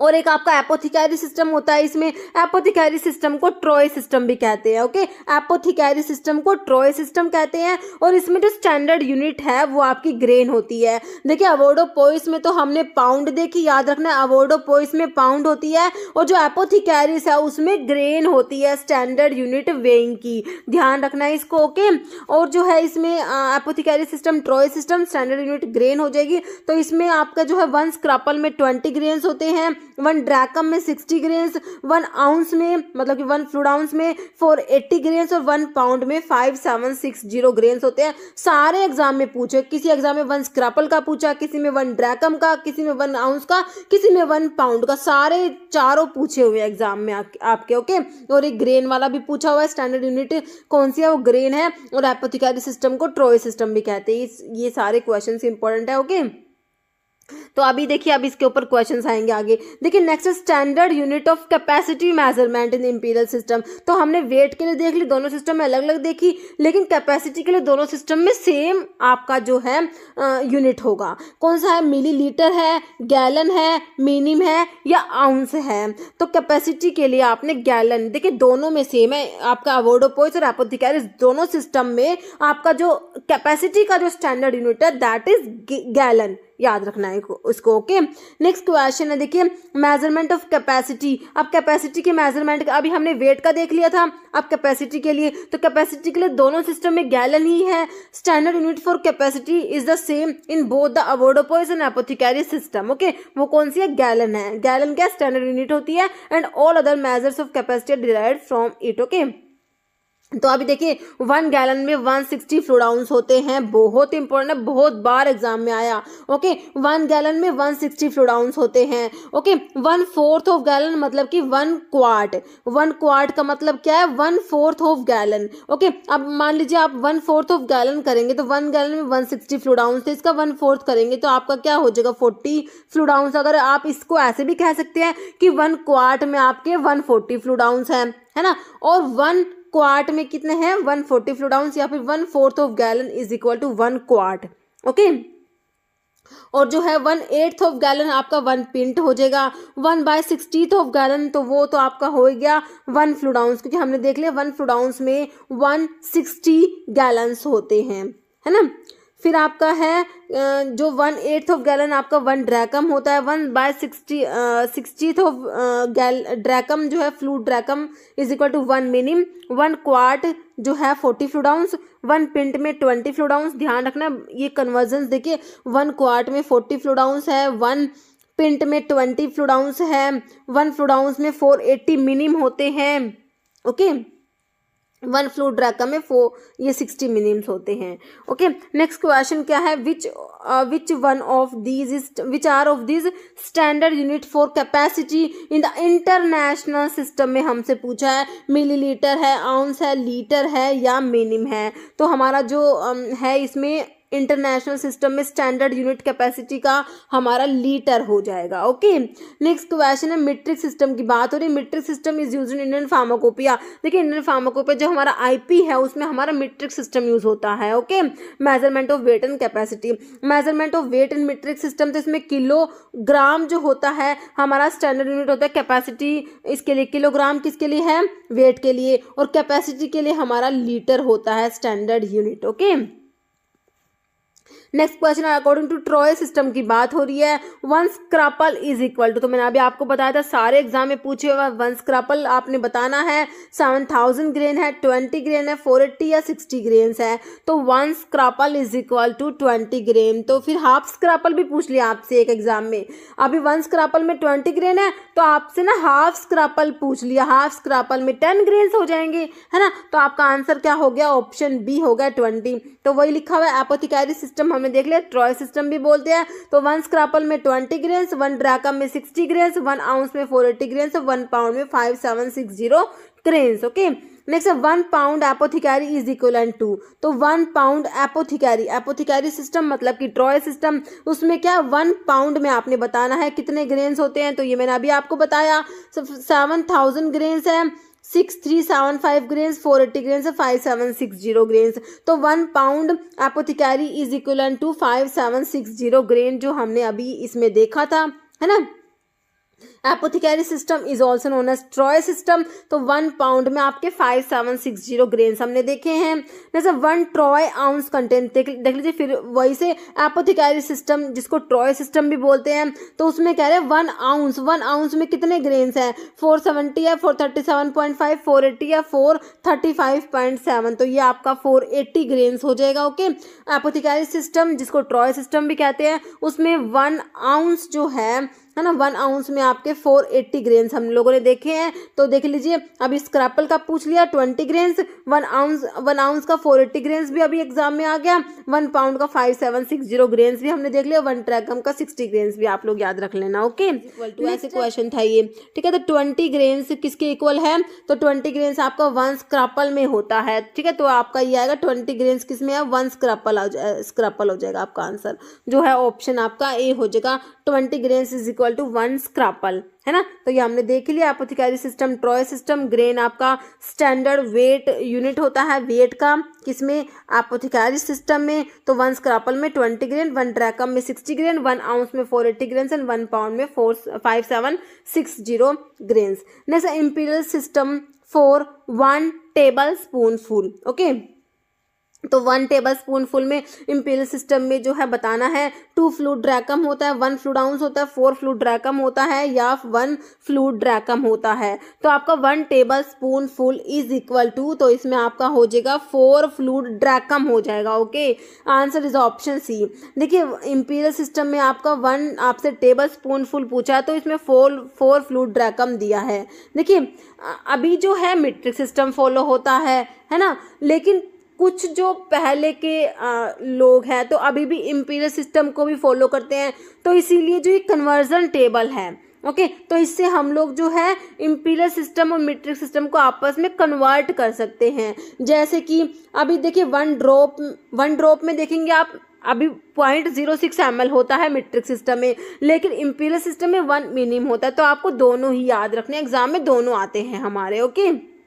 और एक आपका एपोथिकेरी सिस्टम होता है, इसमें एपोथिकेरी सिस्टम को ट्रॉय सिस्टम भी कहते हैं। ओके, एपोथिकेरी सिस्टम को ट्रॉय सिस्टम कहते हैं और इसमें जो स्टैंडर्ड यूनिट है वो आपकी ग्रेन होती है। देखिए अवोडोपोइस में तो हमने पाउंड देखी, याद रखना अवोडोपोइस में पाउंड होती है और जो एपोथिकेरिस है उसमें ग्रेन होती है स्टैंडर्ड यूनिट वेइंग की, ध्यान रखना है इसको। ओके, और जो है इसमें apothecary system troy system standard unit grain हो जाएगी। तो इसमें आपका जो है 1 स्क्रैपल में 20 ग्रेन्स होते हैं, 1 ड्रैकम में 60 ग्रेन्स, 1 आउंस में मतलब कि 1 फ्लूइड आउंस में 480 ग्रेन्स और 1 पाउंड में 5760 ग्रेन्स होते हैं। सारे एग्जाम में पूछे, किसी एग्जाम में 1 स्क्रैपल का पूछा, किसी में 1 ड्रैकम का, किसी में 1 आउंस का, किसी में 1 पाउंड का, सारे चारों पूछे हुए एग्जाम में आपके। ओके, और एक ग्रेन वाला भी पूछा हुआ है, स्टैंडर्ड यूनिट कौन सी है, वो ग्रेन है और एपोथिकेरी सिस्टम को ट्रॉय सिस्टम भी कहते हैं। ये सारे क्वेश्चन इंपॉर्टेंट है। ओके, तो अभी देखिए अब इसके ऊपर क्वेश्चंस आएंगे आगे। देखिए next standard unit of capacity measurement in imperial system. तो हमने वेट के लिए देख ली, दोनों सिस्टम में अलग अलग देखी, लेकिन कैपेसिटी के लिए दोनों सिस्टम में सेम आपका जो है यूनिट होगा। कौन सा है, मिलीलीटर है, गैलन है, मिनिम है या आउंस है। तो कैपेसिटी के लिए आपने गैलन, देखिए दोनों में सेम है आपका अवोडोपोइस और एपोथिकेरिस, दोनों सिस्टम में आपका जो कैपेसिटी का जो स्टैंडर्ड यूनिट है दैट इज गैलन, याद रखना है उसको। ओके, नेक्स्ट क्वेश्चन है देखिए मेजरमेंट ऑफ कैपेसिटी। अब कैपेसिटी के मेजरमेंट, अभी हमने वेट का देख लिया था, अब कैपेसिटी के लिए, तो कैपेसिटी के लिए दोनों सिस्टम में गैलन ही है। Standard unit for capacity is the same in both the avoirdupois and apothecary system. Okay, वो कौन सी है, गैलन है। गैलन क्या स्टैंडर्ड यूनिट होती है and all other measures of capacity are derived from it. Okay, तो अभी देखिए 1 गैलन में 160 फ्लूइड आउंस होते हैं, बहुत इंपॉर्टेंट है, बहुत बार एग्जाम में आया। ओके, 1 गैलन में 160 फ्लूइड आउंस होते हैं। ओके, 1/4 ऑफ गैलन मतलब कि 1 क्वार्ट। 1 क्वार्ट का मतलब क्या है, 1/4 ऑफ गैलन। ओके, अब मान लीजिए आप 1/4 ऑफ गैलन करेंगे तो 1 गैलन में 160 फ्लूइड आउंस, तो इसका 1/4 करेंगे तो आपका क्या हो जाएगा, 40 फ्लूइड आउंस। अगर आप इसको ऐसे भी कह सकते हैं कि 1 क्वार्ट में आपके 140 फ्लूइड आउंस है ना, और 1 क्वार्ट में कितने हैं, 140 फ्लूइड आउंस, या फिर 1/4 of gallon is equal to 1 quart. Okay, और जो है 1/8 ऑफ गैलन आपका 1 पिंट हो जाएगा। 1/60 ऑफ गैलन तो वो तो आपका हो गया 1 फ्लूइड आउंस, क्योंकि हमने देख लिया 1 फ्लूइड आउंस में 160 गैलन्स होते हैं, है ना। फिर आपका है जो 1/8 ऑफ गैलन आपका 1 ड्रैकम होता है। 1/60 ऑफ ड्रैकम जो है fluid drachm is equal to 1 minim. 1 quart जो है 40 फ्लूइड आउंस, 1 पिंट में 20 फ्लूइड आउंस। ध्यान रखना ये कन्वर्जन देखिए, 1 क्वार्ट में 40 फ्लूइड आउंस है, 1 पिंट में 20 फ्लूइड आउंस है, 1 फ्लूइड आउंस में 480 मिनिम होते हैं। ओके, 1 फ्लूइड ड्रैकम में 60 मिनिम्स होते हैं। ओके, नेक्स्ट क्वेश्चन क्या है, which are of these standard unit for capacity in the international system में हमसे पूछा है। मिलीलीटर है, आउंस है, लीटर है या मिनिम है। तो हमारा जो है इसमें इंटरनेशनल सिस्टम में स्टैंडर्ड यूनिट कैपेसिटी का हमारा लीटर हो जाएगा। ओके, नेक्स्ट क्वेश्चन है, मीट्रिक सिस्टम की बात हो रही है। Metric system is used in Indian pharmacopoeia. देखिए, इंडियन फार्माकोपिया जो हमारा आईपी है उसमें हमारा मीट्रिक सिस्टम यूज होता है। Okay, measurement of weight and capacity, measurement of weight in metric system, तो इसमें किलोग्राम जो होता है हमारा स्टैंडर्ड यूनिट होता है। कैपेसिटी इसके लिए किलोग्राम किसके लिए है, वेट के लिए, और कैपेसिटी के लिए हमारा लीटर होता है standard unit. Okay, next question, according to troy system की बात हो रही है। 1 स्क्रैपल इज इक्वल टू, तो मैंने अभी आपको बताया था सारे एग्जाम में पूछे हुए 1 स्क्रैपल आपने बताना है। 7000 ग्रेन है, 20 ग्रेन है, 480 या 60 ग्रेन है। तो 1 स्क्रैपल इज इक्वल टू 20 ग्रेन। तो फिर हाफ स्क्रैपल भी पूछ लिया आपसे एक एग्जाम में। अभी 1 स्क्रैपल में 20 ग्रेन है तो आपसे ना हाफ स्क्रैपल पूछ लिया, हाफ स्क्रैपल में 10 ग्रेन हो जाएंगे, है ना। तो आपका आंसर क्या हो गया, ऑप्शन बी हो गया 20। तो वही लिखा हुआ है एपोथेकेरी सिस्टम हमने देख लिया, ट्रॉय सिस्टम भी बोलते हैं। तो 1 स्क्रैपल में 20 ग्रेन्स, 1 ड्रैकम में 60 ग्रेन्स, 1 आउंस में 480 ग्रेन्स, 1 पाउंड में 5760 grains. Okay, next 1 pound apothecary is equal to, तो 1 पाउंड एपोथेकेरी सिस्टम मतलब कि ट्रॉय सिस्टम, उसमें क्या 1 पाउंड में आपने बताना है कितने ग्रेन्स होते हैं। तो ये मैंने अभी आपको बताया, 7000 ग्रेन्स है, 6375 ग्रेन्स, 480 ग्रेन्स, 5760 ग्रेन्स। तो 1 pound apothecary is equal to 5760 grain, जो हमने अभी इसमें देखा था, है ना। Apothecary system is also known as troy system. तो 1 पाउंड में आपके 5760 ग्रेन्स हमने देखे हैं। जैसे 1 ट्रॉय आउंस कंटेंट देख लीजिए। फिर वही से एपोथेकेरी सिस्टम जिसको ट्रॉय सिस्टम भी बोलते हैं, तो उसमें कह रहे हैं 1 आउंस में कितने ग्रेन्स हैं, 470 या 437.5, 480 या 435.7। तो ये आपका 480 ग्रेन्स हो जाएगा। ओके, एपोथेकेरी सिस्टम जिसको ट्रॉय सिस्टम भी कहते हैं, उसमें 1 आउंस जो है ना, 1 आउंस में आपके 480 ग्रेन्स हम लोगों ने देखे हैं। तो देख लीजिए, अभी स्क्रैपल का पूछ लिया 20 ग्रेन्स, 1 आउंस का 480 ग्रेन्स भी अभी एग्जाम में आ गया, 1 पाउंड का 5760 ग्रेन्स भी हमने देख लिया, 1 ट्रैकम का 60 ग्रेन्स भी आप लोग याद रख लेना। ओके, ऐसे क्वेश्चन था ये, ठीक है। तो 20 ग्रेन्स किसके इक्वल है, तो 20 ग्रेन्स आपका 1 स्क्रैपल में होता है, ठीक है। तो आपका ये आएगा 20 ग्रेन्स किस में है, 1 स्क्रैपल हो जाएगा आपका आंसर, जो है ऑप्शन आपका ए हो जाएगा। 20 ग्रेन्स इज इक्वल टू 1 स्क्रैपल, है ना। तो ये हमने देख लिया एपोथेकेरी सिस्टम, ट्रॉय सिस्टम। ग्रेन आपका स्टैंडर्ड वेट यूनिट होता है, वेट का किसमें, एपोथेकेरी सिस्टम में। तो 1 स्क्रैपल में 20 ग्रेन, 1 ड्रैकम में 60 ग्रेन, 1 आउंस में 480 ग्रेन्स एंड 1 पाउंड में 5760 grains. Next imperial system for 1 tablespoon full. Okay, तो 1 टेबल स्पून फुल में इंपीरियल सिस्टम में जो है बताना है 2 फ्लूइड ड्रैकम होता है, 1 फ्लूइड आउंस होता है, 4 फ्लूइड ड्रैकम होता है या 1 फ्लूइड ड्रैकम होता है। तो आपका 1 tablespoon full is equal to, तो इसमें आपका हो जाएगा 4 फ्लूइड ड्रैकम हो जाएगा। Okay, answer is option C. देखिए, इंपीरियल सिस्टम में आपका 1 आपसे टेबल स्पून फुल पूछा, तो इसमें 4 फ्लूइड ड्रैकम दिया है। देखिए, अभी जो है मीट्रिक सिस्टम फॉलो होता है ना, लेकिन कुछ जो पहले के लोग हैं तो अभी भी इंपीरियल सिस्टम को भी फॉलो करते हैं। तो इसीलिए जो ये कन्वर्जन टेबल है, ओके, तो इससे हम लोग जो है इंपीरियल सिस्टम और मीट्रिक सिस्टम को आपस में कन्वर्ट कर सकते हैं। जैसे कि अभी देखिए 1 ड्रॉप में देखेंगे आप, अभी 0.06 ml होता है मीट्रिक सिस्टम में, लेकिन इंपीरियल सिस्टम में 1 मिनिम होता है। तो आपको दोनों ही याद रखने, एग्जाम में दोनों आते हैं हमारे। ओके,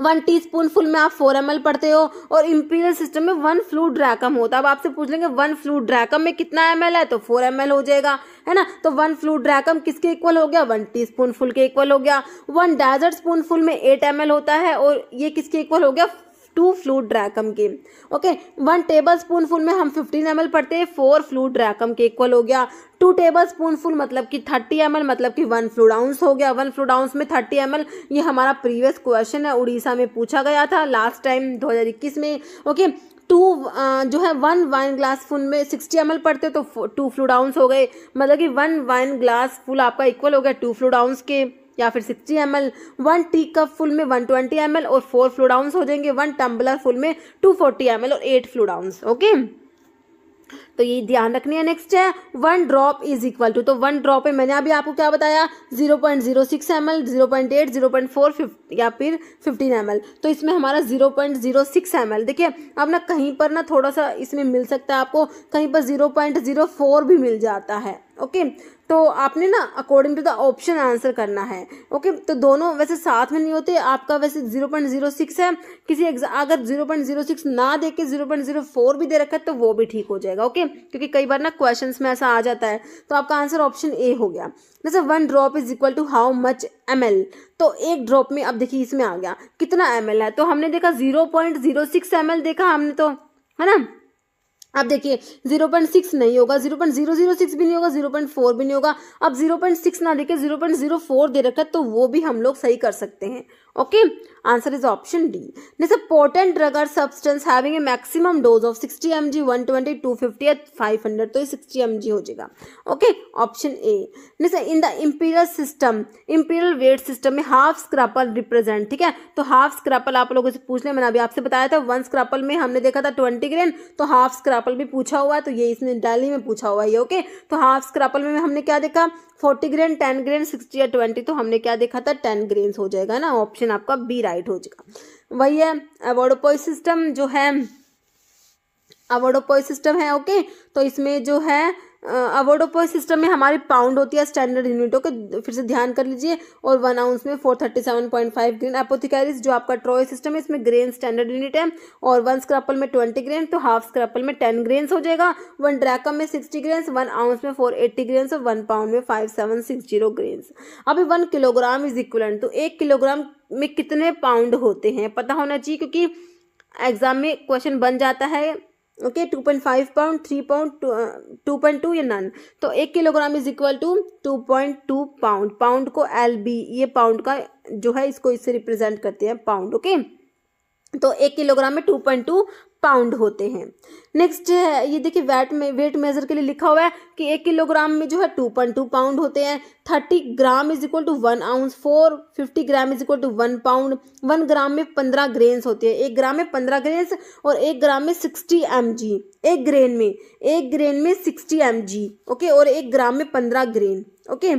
1 टीस्पून फुल में आप 4 ml पढ़ते हो और इंपीरियल सिस्टम में 1 फ्लूइड ड्रैकम होता है। अब आपसे पूछ लेंगे 1 फ्लूइड ड्रैकम में कितना ml है, तो 4 ml हो जाएगा, है ना। तो 1 फ्लूइड ड्रैकम किसके इक्वल हो गया, 1 टीस्पून फुल के इक्वल हो गया। 1 डेजर्ट स्पून फुल में 8 ml होता है और ये किसके इक्वल हो गया, 2 फ्लूइड ड्रैकम के। ओके, 1 टेबल स्पून फुल में हम 15 ml पढ़ते हैं, 4 फ्लूइड ड्रैकम के इक्वल हो गया। 2 टेबल स्पून फुल मतलब कि 30 ml मतलब कि 1 फ्लूइड आउंस हो गया। 1 फ्लूइड आउंस में 30 ml, ये हमारा प्रीवियस क्वेश्चन है, उड़ीसा में पूछा गया था लास्ट टाइम 2021 में। ओके, जो है 1 वाइन ग्लास फुल में 60 ml पड़ते तो 2 फ्लूइड आउंस हो गए, मतलब कि 1 वाइन ग्लास फुल आपका इक्वल हो गया 2 फ्लूइड आउंस के, या फिर 60 ml। 1 टी कप फुल में 120 ml और 4 फ्लूइड आउंस हो जाएंगे। 1 टम्बलर फुल में 240 ml और 8 फ्लूइड आउंस। ओके, तो ये ध्यान रखनी है। नेक्स्ट है 1 ड्रॉप इज इक्वल टू, तो 1 ड्रॉप है, मैंने अभी आपको क्या बताया 0.06 ml, 0.8, 0.4 या फिर 15 ml। तो इसमें हमारा 0.06 ml। देखिए अब ना कहीं पर ना थोड़ा सा इसमें मिल सकता है आपको, कहीं पर 0.04 भी मिल जाता है। ओके, तो आपने ना according to the option answer करना है। ओके, तो दोनों वैसे साथ में नहीं होते, आपका वैसे 0.06 है, किसी अगर 0.06 ना दे के 0.04 भी दे रखा है तो वो भी ठीक हो जाएगा। ओके, क्योंकि कई बार ना क्वेश्चंस में ऐसा आ जाता है। तो आपका आंसर ऑप्शन ए हो गया। जैसे 1 drop is equal to how much ml, तो एक ड्रॉप में अब देखिए इसमें आ गया कितना ml है, तो हमने देखा 0.06 ml देखा हमने, तो है ना। अब देखिए 0.6 नहीं होगा, 0.006 भी नहीं होगा, 0.4 भी नहीं होगा। अब 0.6 ना देके 0.04 दे रखा है तो वो भी हम लोग सही कर सकते हैं। Okay, answer is option D. जैसे पोटेंट ड्रग और substance having a maximum dose of 60 mg, 120, 250 या 500, तो ये 60 mg हो जाएगा। Okay, option A. जैसे in the imperial system, imperial weight system में हाफ स्क्रैपल रिप्रेजेंट, ठीक है, तो हाफ स्क्रैपल आप लोगों से पूछ ले, मैंने अभी आपसे बताया था 1 स्क्रैपल में हमने देखा था 20 ग्रेन, तो हाफ स्क्रैपल भी पूछा हुआ है, तो ये इसने दिल्ली में पूछा हुआ है। ओके, तो हाफ स्क्रैपल में हमने क्या देखा 40 ग्रेन, 10 ग्रेन, 60 या 20, तो हमने क्या देखा था 10 ग्रेन हो जाएगा ना, ऑप्शन आपका बी राइट हो जाएगा। वही है अवोर्डोपोई सिस्टम, जो है अवोर्डोपोई सिस्टम है। ओके, तो इसमें जो है अवोर्डोपोई सिस्टम में हमारी पाउंड होती है स्टैंडर्ड यूनिट। ओके, फिर से ध्यान कर लीजिए, और 1 आउंस में 437.5 ग्रेन। एपोथिकैरिस जो आपका ट्रॉय सिस्टम है, इसमें ग्रेन स्टैंडर्ड यूनिट है, और 1 स्क्रैपल में 20 ग्रेन, तो हाफ स्क्रैपल में 10 ग्रेन हो जाएगा। 1 ड्रैकम में 60 ग्रेन, 1 आउंस में 480 ग्रेन और 1 पाउंड में 5760 ग्रेन। अभी 1 किलोग्राम इज इक्वलेंट, तो 1 किलोग्राम में कितने पाउंड होते हैं पता होना चाहिए, क्योंकि एग्जाम में क्वेश्चन बन जाता है। ओके, 2.5 पाउंड, 3 पाउंड, 2.2 या नन, तो 1 kilogram is equal to 2.2 pound. Pound को LB, ये पाउंड का जो है इसको इससे रिप्रेजेंट करते हैं पाउंड। ओके, तो 1 किलोग्राम में 2.2 पाउंड होते हैं। नेक्स्ट है ये देखिए वेट मेजर के लिए लिखा हुआ है कि 1 किलोग्राम में जो है 2.2 पाउंड होते हैं। 30 gram is equal to 1 ounce, 450 gram is equal to 1 pound. 1 gram में 15 ग्रेन्स होते हैं, 1 ग्राम में 15 ग्रेन्स, और 1 ग्राम में 60 mg। 1 ग्रेन में 60 mg। ओके, और 1 ग्राम में 15 ग्रेन। ओके,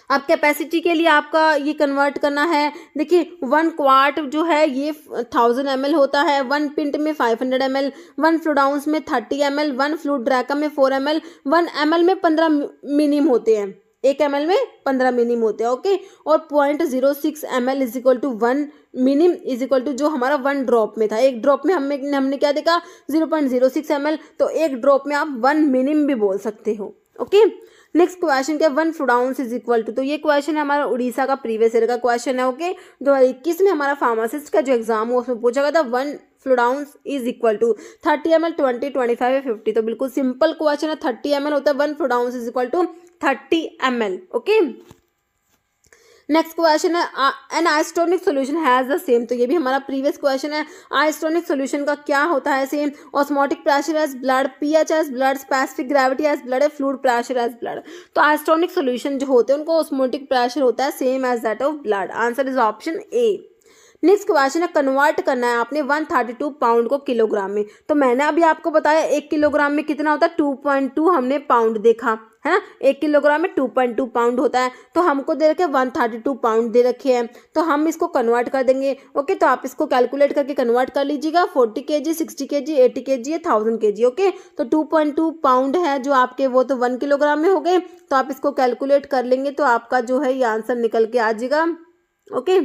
अब कैपेसिटी के लिए आपका ये कन्वर्ट करना है। देखिए 1 क्वार्ट जो है ये 1000 ml होता है, 1 पिंट में 500 ml, 1 फ्लूइड आउंस में 30 ml, 1 फ्लूइड ड्रैकम में 4 ml, 1 ml में 15 मिनिम होते हैं, 1 ml में 15 मिनिम होते हैं। ओके, और 0.06 ml is equal to 1 minim is equal to जो हमारा 1 ड्रॉप में था। 1 ड्रॉप में हमने क्या देखा 0.06 ml, तो 1 ड्रॉप में आप 1 मिनिम भी बोल सकते हो। ओके, नेक्स्ट क्वेश्चन क्या 1 fluid ounce is equal to, तो ये क्वेश्चन है हमारा उड़ीसा का प्रीवियस ईयर का क्वेश्चन है। ओके, 2021 में हमारा फार्मासिस्ट का जो एग्जाम हुआ उसमें पूछा गया था 1 fluid ounce is equal to 30 ml, 20, 25 या 50, तो बिल्कुल सिंपल क्वेश्चन है। 30 ml होता है, 1 fluid ounce is equal to 30 ml। Okay, next question है an isotonic solution has the same, तो ये भी हमारा प्रीवियस क्वेश्चन है। आइसोटोनिक सॉल्यूशन का क्या होता है same, osmotic pressure as blood, pH as blood, specific gravity as blood, fluid pressure as blood. तो आइसोटोनिक सॉल्यूशन जो होते हैं उनको ऑस्मोटिक प्रेशर होता है same as that of blood. Answer is option A. Next question है convert करना है आपने 132 पाउंड को किलोग्राम में, तो मैंने अभी आपको बताया 1 किलोग्राम में कितना होता है 2.2 हमने पाउंड देखा है ना, 1 किलोग्राम में 2.2 पाउंड होता है, तो हमको दे रखे 132 पाउंड दे रखे हैं, तो हम इसको कन्वर्ट कर देंगे। ओके, तो आप इसको कैलकुलेट करके कन्वर्ट कर लीजिएगा, 40 kg, 60 kg, 80 kg या 1000 kg। ओके, तो 2.2 पाउंड है जो आपके, वो तो 1 किलोग्राम में हो गए, तो आप इसको कैलकुलेट कर लेंगे तो आपका जो है ये आंसर निकल के आ जाएगा। ओके,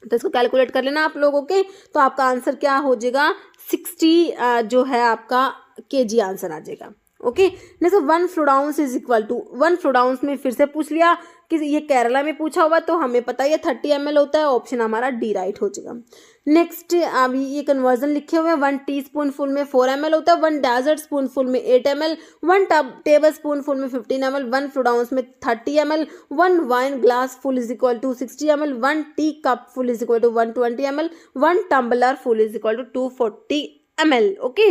तो इसको कैलकुलेट कर लेना आप लोग। ओके, तो आपका आंसर क्या हो जाएगा 60 जो है आपका kg आंसर आ जाएगा। Okay. Next 1 fluid ounce is equal to, 1 fluid ounce में फिर से पूछ लिया कि ये केरला में पूछा हुआ, तो हमें पता है 30 ml होता है, ऑप्शन हमारा डी राइट हो जाएगा। नेक्स्ट अभी ये कन्वर्जन लिखे हुए हैं, 1 टीस्पून फुल में 4 ml होता है, 1 डेजर्ट स्पून फुल में 8 ml, 1 टेबल स्पून फुल में 15 ml, 1 फ्लूडाउंस में 30 ml, 1 wine glass full is equal to 60 ml, 1 teacup full is equal to 120 ml, 1 tumbler full is equal to 240 ml। Okay.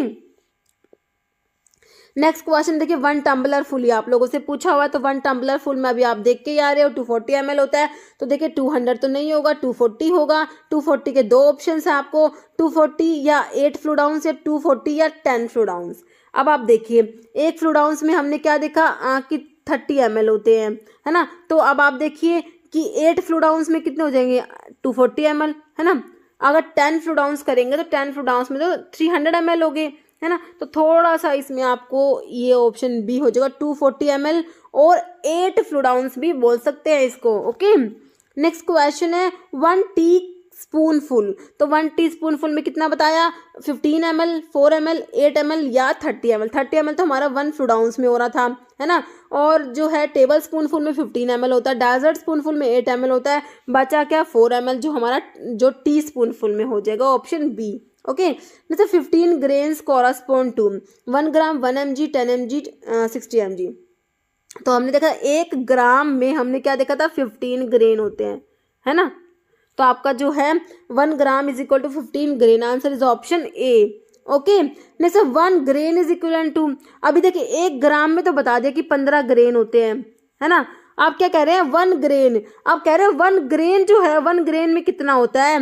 Next question देखिए, 1 tumbler full ही आप लोगों से पूछा हुआ है, तो 1 टम्बलर फुल में अभी आप देख के ही आ रहे हो 240 ml होता है, तो देखिए 200 तो नहीं होगा, 240 होगा। 240 के दो ऑप्शन है आपको, 240 या 8 फ्लूडाउंस या 240 या 10 फ्लूडाउंस। अब आप देखिए एक फ्लूडाउंस में हमने क्या देखा कि 30 ml होते हैं, है ना। तो अब आप देखिए कि 8 फ्लूडाउंस में कितने हो जाएंगे, 240 ml, है ना। अगर 10 फ्लूडाउंस करेंगे तो 10 फ्लूडाउंस में तो 300 ml हो गए, है ना। तो थोड़ा सा इसमें आपको ये ऑप्शन बी हो जाएगा 240 ml, और 8 फ्लूडाउंस भी बोल सकते हैं इसको। ओके। नेक्स्ट क्वेश्चन है 1 टी स्पून फुल, तो 1 टी स्पून फुल में कितना बताया, 15 ml, 4 ml, 8 ml या 30 ml। 30 ml तो हमारा 1 फ्लूडाउंस में हो रहा था, है ना। और जो है टेबल स्पून फुल में 15 ml होता है, डेजर्ट स्पून फुल में 8 ml होता है, बचा क्या 4 ml, जो हमारा जो टी स्पून फुल में हो जाएगा, ऑप्शन बी। ओके। जैसे 15 grains correspond to 1 gram, 1 mg, 10 mg, 60 mg। तो हमने देखा 1 ग्राम में हमने क्या देखा था, 15 ग्रेन होते हैं, है ना। तो आपका जो है 1 gram is equal to 15 grain, answer is option A. Okay. Next 1 grain is equal to, अभी देखिए 1 ग्राम में तो बता दिया कि 15 ग्रेन होते हैं, है ना। आप क्या कह रहे हैं 1 ग्रेन, आप कह रहे हैं 1 ग्रेन जो है 1 ग्रेन में कितना होता है,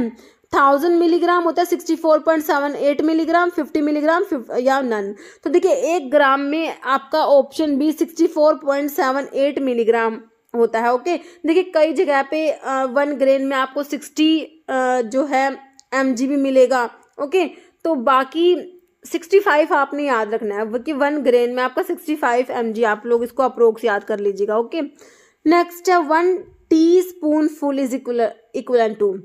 1000 मिलीग्राम होता है, 64.78 मिलीग्राम, 50 मिलीग्राम या नन। तो देखिए 1 ग्राम में आपका ऑप्शन बी 64.78 मिलीग्राम होता है। ओके। देखिए कई जगह पे 1 ग्रेन में आपको 60 जो है mg भी मिलेगा। ओके। तो बाकी 65 आपने याद रखना है कि 1 ग्रेन में आपका 65 mg, आप लोग इसको अप्रोक्स याद कर लीजिएगा। ओके। नेक्स्ट है 1 teaspoon full is equal to,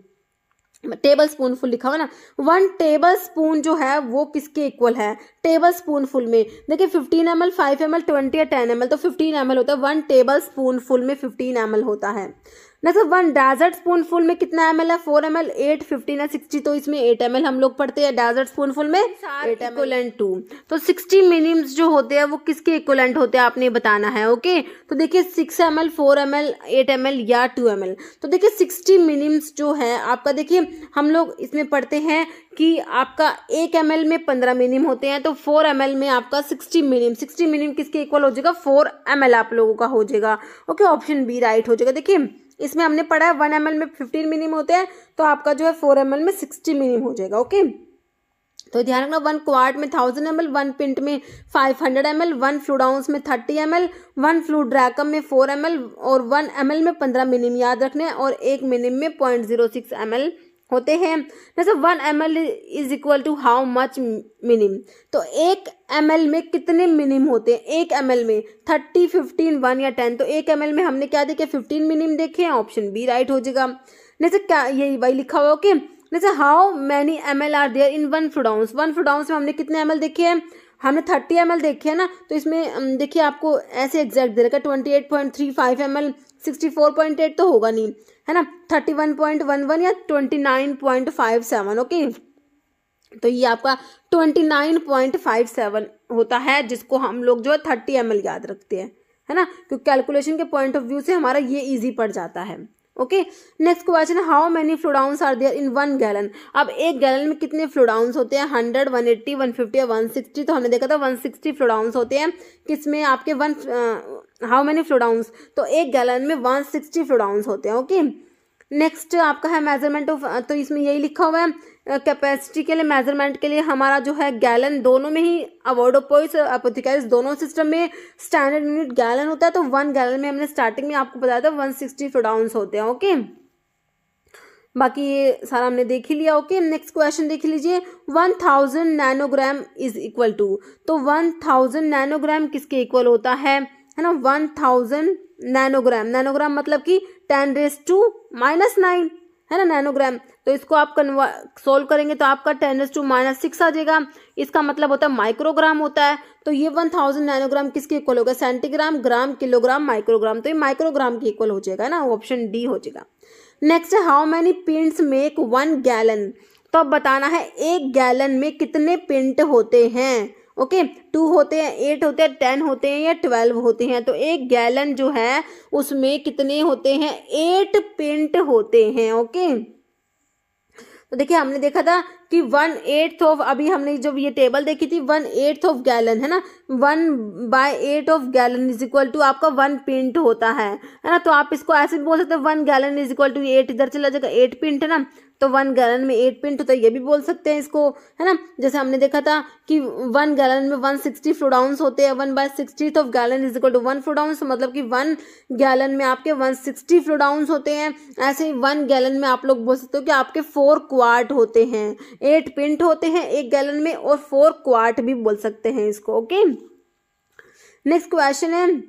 tablespoon full लिखा हुआ ना, 1 टेबल स्पून जो है वो किसके इक्वल है, टेबल स्पून फुल में देखिए 15 ml, 5 ml, 20 या 10 ml, तो 15 ml होता है, 1 टेबल स्पून फुल में 15 ml होता है। नेक्स्ट 1 डेजर्ट स्पून फुल में कितना ml है, 4 ml, 8, 15 या 60, तो इसमें 8 ml हम लोग पढ़ते हैं डेजर्ट स्पून फुल में, 8 इक्वलेंट टू। तो 60 मिनिम्स जो होते हैं वो किसके इक्वलेंट होते हैं आपने बताना है। ओके। तो देखिए 6 ml, 4 ml, 8 ml या 2 ml। तो देखिए 60 मिनिम्स जो है आपका, देखिए हम लोग इसमें पढ़ते हैं कि आपका 1 ml में 15 मिनिम होते हैं, तो 4 ml में आपका 60 मिनिम, 60 मिनिम किसके इक्वल हो जाएगा, 4 ml आप लोगों का हो जाएगा। ओके। ऑप्शन बी राइट हो जाएगा। देखिए इसमें हमने पढ़ा है 1 ml में 15 मिनिम होते हैं, तो आपका जो है 4 ml में 60 मिनिम हो जाएगा। ओके। तो ध्यान रखना 1 क्वार्ट में 1000 ml, 1 पिंट में 500 ml, 1 फ्लूडाउंस में 30 ml, 1 फ्लूड्रैकम में 4 ml और 1 ml में 15 मिनिम याद रखने हैं, और 1 मिनिम में 0.06 ml होते हैं। जैसे 1 ml is equal to how much minim, तो 1 ml में कितने मिनिम होते हैं, 1 ml में 30, 15, 1 या 10, तो 1 ml में हमने क्या देखे 15 मिनिम देखे हैं, ऑप्शन बी राइट हो जाएगा। जैसे क्या यही वही लिखा हुआ। ओके। जैसे how many ml are there in 1 fluid ounce, 1 fluid ounce में हमने कितने ml देखे हैं, हमने 30 ml देखे हैं ना, तो इसमें देखिए आपको ऐसे एग्जैक्ट दे रखा है 28.35 ml, 64.8 तो होगा नहीं, है ना, 31.11 या 29.57। ओके। तो ये आपका 29.57 होता है, जिसको हम लोग जो है 30 ml याद रखते हैं, है ना, क्योंकि कैलकुलेशन के पॉइंट ऑफ व्यू से हमारा ये इजी पड़ जाता है। ओके। नेक्स्ट क्वेश्चन है how many fluid ounce are there in 1 gallon. अब 1 गैलन में कितने फ्लूडाउंस होते हैं, 100, 180, 150 या 160, तो हमने देखा था 160 फ्लूडाउंस होते हैं किसमें आपके हाउ मेनी फ्लूडाउंस, तो 1 गैलन में 160 फ्लूडाउंस होते हैं। ओके। नेक्स्ट आपका है मेजरमेंट ऑफ, तो इसमें यही लिखा हुआ है कैपेसिटी के लिए, मेजरमेंट के लिए हमारा जो है गैलन, दोनों में ही अवॉर्डोपोइस और अपोथिकेरिस दोनों सिस्टम में स्टैंडर्ड यूनिट गैलन होता है, तो 1 गैलन में हमने स्टार्टिंग में आपको बताया था 160 फ्लूडाउंस होते हैं। ओके। बाकी ये सारा हमने देख ही लिया। ओके। नेक्स्ट क्वेश्चन देख लीजिए 1000 नैनोग्राम इज इक्वल टू, तो 1000 नैनोग्राम किसके इक्वल होता है ना, 1000 नैनोग्राम, नैनोग्राम मतलब कि 10⁻⁹ है ना, नैनोग्राम। तो इसको आप सोल्व करेंगे तो आपका 10⁻⁻6 आ जाएगा। इसका मतलब होता है माइक्रोग्राम होता है। तो ये 1000 नैनोग्राम किसके इक्वल होगा, सेंटीग्राम, ग्राम, किलोग्राम, माइक्रोग्राम। तो ये माइक्रोग्राम के इक्वल हो जाएगा ना, ऑप्शन डी हो जाएगा। नेक्स्ट है how many pints make 1 gallon. तो अब बताना है 1 गैलन में कितने पिंट होते हैं। ओके 2 होते हैं, 8 होते हैं, 10 होते हैं या 12 होते हैं। तो 1 गैलन जो है उसमें कितने होते हैं, 8 पिंट होते हैं। ओके तो देखिए हमने देखा था कि 1/8 ऑफ, अभी हमने जब ये टेबल देखी थी 1/8 ऑफ गैलन है ना, 1/8 of gallon is equal to आपका 1 पिंट होता है ना। तो आप इसको ऐसे भी बोल सकते हो 1 गैलन इज इक्वल टू 8, इधर चला जाएगा 8 पिंट है ना, तो 1 गैलन में 8 पिंट होता है, ये भी बोल सकते हैं इसको, है ना। जैसे हमने देखा था कि 1 गैलन में 160 फ्लोडाउंस होते हैं, 1/60 of gallon is equal to 1 fluid ounce, मतलब कि 1 गैलन में आपके 160 फ्लोडाउंस होते हैं। ऐसे ही 1 गैलन में आप लोग बोल सकते हो कि आपके 4 क्वार्ट होते हैं, 8 पिंट होते हैं 1 गैलन में, और 4 क्वार्ट भी बोल सकते हैं इसको। ओके नेक्स्ट क्वेश्चन है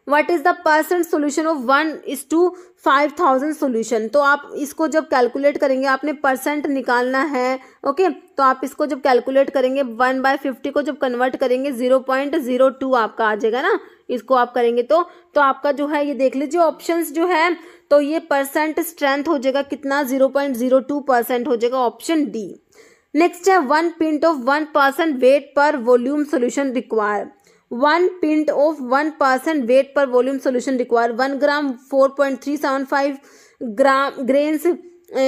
what is the percent solution of 1:5000 solution. तो आप इसको जब कैलकुलेट करेंगे आपने परसेंट निकालना है। ओके तो आप इसको जब कैलकुलेट करेंगे 1/50 को जब कन्वर्ट करेंगे 0.02 आपका आ जाएगा ना, इसको आप करेंगे तो आपका जो है ये देख लीजिए ऑप्शंस जो है, तो ये परसेंट स्ट्रेंथ हो जाएगा कितना, 0.02% हो जाएगा, ऑप्शन डी। नेक्स्ट है 1 pint of 1% weight per volume solution require. 1 pint of 1% weight per volume solution require 1 gram 4.375 grains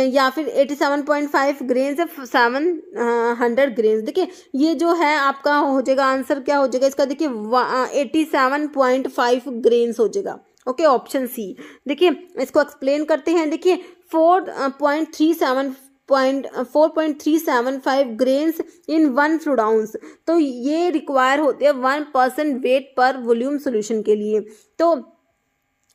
या फिर 87.5 ग्रेन्स 700 ग्रेन्स। देखिए ये जो है आपका हो जाएगा आंसर, क्या हो जाएगा इसका, देखिए 87.5 ग्रेन्स हो जाएगा। Okay option C. देखिए इसको एक्सप्लेन करते हैं। देखिए 4.375 ग्रेन्स इन 1 फ्लूडाउंस, तो ये रिक्वायर होते हैं 1% वेट पर वॉल्यूम सोल्यूशन के लिए। तो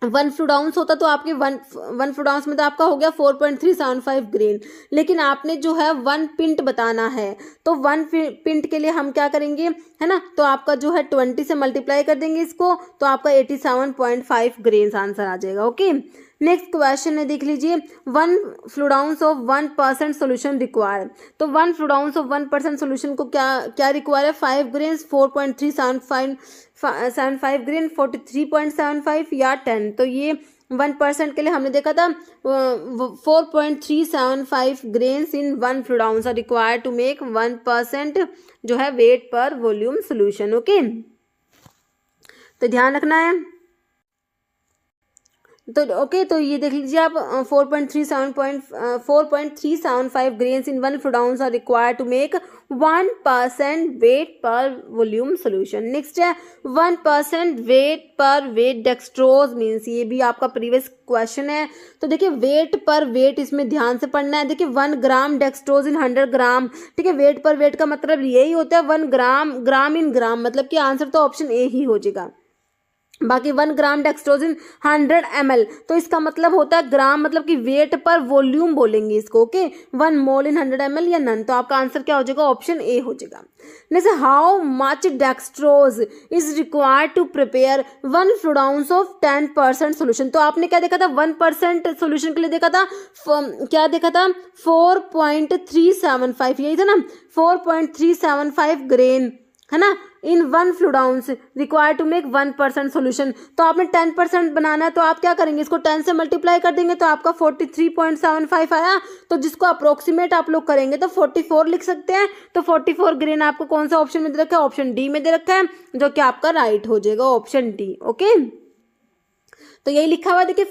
1 फ्लूडाउंस होता तो आपके 1 फ्लूडाउंस में तो आपका हो गया 4.375 ग्रेन, लेकिन आपने जो है 1 पिंट बताना है। तो 1 पिंट के लिए हम क्या करेंगे, है ना, तो आपका जो है 20 से मल्टीप्लाई कर देंगे इसको, तो आपका 87.5 ग्रेन्स आंसर आ जाएगा। ओके नेक्स्ट क्वेश्चन है देख लीजिए 1 फ्लूडाउंस ऑफ 1% सोल्यूशन रिक्वायर। तो 1 फ्लूडाउंस ऑफ 1% सोल्यूशन को क्या रिक्वायर है, 5 ग्रेन्स, 4.375 ग्रेन, 43.75 या 10। तो ये 1% के लिए हमने देखा था 4.375 grains in 1 fluid ounce are required to make 1% जो है wait per volume solution. Okay तो ध्यान रखना है। तो ओके तो ये देख लीजिए आप 4.375 grains in 1 fluid ounce are required to make 1% weight per volume solution. Next है 1% वेट पर वेट डेक्सट्रोज मीन्स, ये भी आपका प्रीवियस क्वेश्चन है। तो देखिए वेट पर वेट इसमें ध्यान से पढ़ना है। देखिए 1 ग्राम डेक्सट्रोज इन 100 ग्राम, ठीक है, वेट पर वेट का मतलब यही होता है 1 ग्राम, ग्राम इन ग्राम, मतलब कि आंसर तो ऑप्शन ए ही हो जाएगा। बाकी 1 ग्राम डेक्सट्रोज इन 100 ml, तो इसका मतलब होता है ग्राम, मतलब कि वेट पर वॉल्यूम बोलेंगे इसको। ओके 1 मोल इन 100 ml या नन, तो आपका आंसर क्या हो जाएगा, ऑप्शन ए हो जाएगा। जैसे how much dextrose is required to prepare 1 fluid ounce of 10% solution. तो आपने क्या देखा था 1% सोल्यूशन के लिए देखा था, क्या देखा था 4.375, यही था ना, 4.375 ग्रेन है ना इन 1 fluid ounce required to make 1% solution. तो आपने 10% बनाना है, तो आप क्या करेंगे, इसको 10 से मल्टीप्लाई कर देंगे, तो आपका 43.75 आया। तो जिसको अप्रोक्सीमेट आप लोग करेंगे तो 44 लिख सकते हैं। तो 44 ग्रेन आपको कौन सा ऑप्शन में दे रखा है, ऑप्शन डी में दे रखा है, जो कि आपका राइट हो जाएगा, ऑप्शन डी। ओके तो यही लिखा हुआ है, देखिए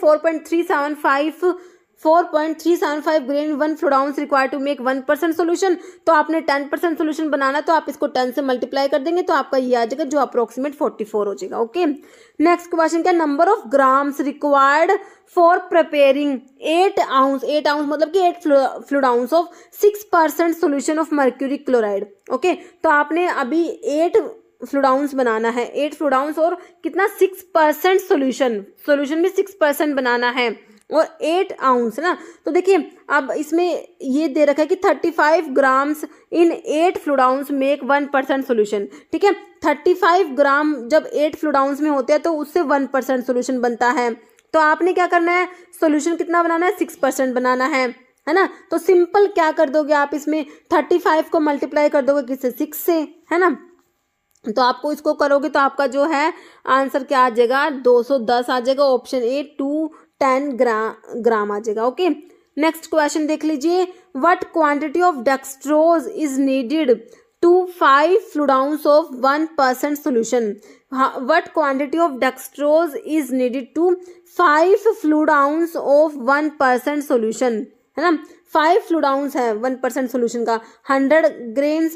4.375 grain 1 fluid ounce required to make 1% solution. तो आपने 10% सोल्यूशन बनाना, तो आप इसको 10 से मल्टीप्लाई कर देंगे, तो आपका ये आ जाएगा जो अप्रोक्सीमेट 44 हो जाएगा। ओके नेक्स्ट क्वेश्चन क्या, number of grams required for preparing 8 ounce मतलब कि 8 fluid ounce of 6% solution of mercury chloride. Okay तो आपने अभी 8 फ्लूडाउंस बनाना है, 8 फ्लूडाउंस और कितना 6% सोल्यूशन में 6% बनाना है और 8 आउंस ना। तो देखिए अब इसमें ये दे रखा है कि 35 ग्राम्स इन 8 फ्लूडाउंस मेक 1% सोल्यूशन। ठीक है 35 ग्राम जब 8 फ्लूडाउंस में होते हैं तो उससे 1% सोल्यूशन बनता है। तो आपने क्या करना है, सोल्यूशन कितना बनाना है, 6% बनाना है ना। तो सिंपल क्या कर दोगे आप, इसमें 35 को मल्टीप्लाई कर दोगे किससे, 6 से, है ना। तो आपको इसको करोगे तो आपका जो है आंसर क्या आ जाएगा, 210 आ जाएगा। ऑप्शन ए 210 ग्राम आ जाएगा। ओके, नेक्स्ट क्वेश्चन देख लीजिए। What quantity of dextrose is needed to 5 fluid ounce of 1% solution? What quantity of dextrose is needed to 5 fluid ounce of 1% solution? है ना, 5 फ्लूइड ounce है 1% सोल्यूशन का, 100 ग्रेन्स,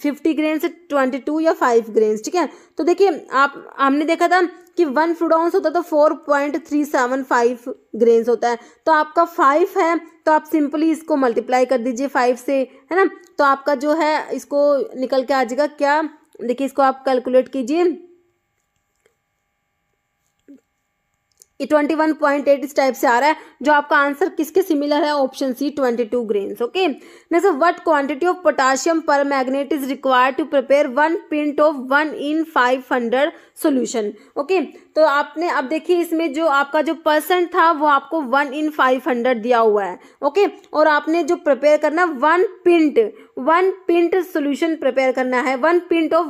50 ग्रेन्स, 22 या 5 grains, ठीक है। तो देखिए आप, हमने देखा था कि 1 फ्लूइड ounce होता है तो 4.375 ग्रेन्स होता है, तो आपका 5 है तो आप सिंपली इसको मल्टीप्लाई कर दीजिए 5 से, है ना। तो आपका जो है इसको निकल के आ जाएगा क्या, देखिए इसको आप कैलकुलेट कीजिए, ये 21.8 इस टाइप से आ रहा है, जो आपका आंसर किसके सिमिलर है, option C 22 grains. Okay, next, what quantity of potassium permanganate is required to prepare 1 pint of 1 in 500 solution. Okay, तो आपने अब देखिए इसमें जो आपका जो परसेंट था वो आपको 1 in 500 दिया हुआ है। ओके, और आपने जो प्रिपेयर करना 1 pint सोल्यूशन प्रिपेयर करना है, 1 pint of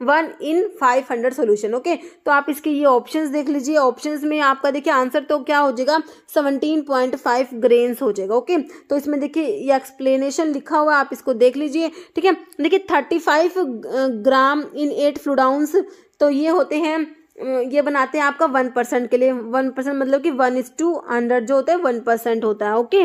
1 in 500 solution. Okay, तो आप इसके ये ऑप्शंस देख लीजिए, ऑप्शंस में आपका देखिए आंसर तो क्या हो जाएगा, 17.5 ग्रेन्स हो जाएगा। ओके, तो इसमें देखिए ये एक्सप्लेनेशन लिखा हुआ है, आप इसको देख लीजिए, ठीक है। देखिए 35 ग्राम इन 8 फ्लूइड ounce, तो ये होते हैं, ये बनाते हैं आपका 1% के लिए, 1% मतलब कि 1:100 जो होता है 1% होता है। ओके,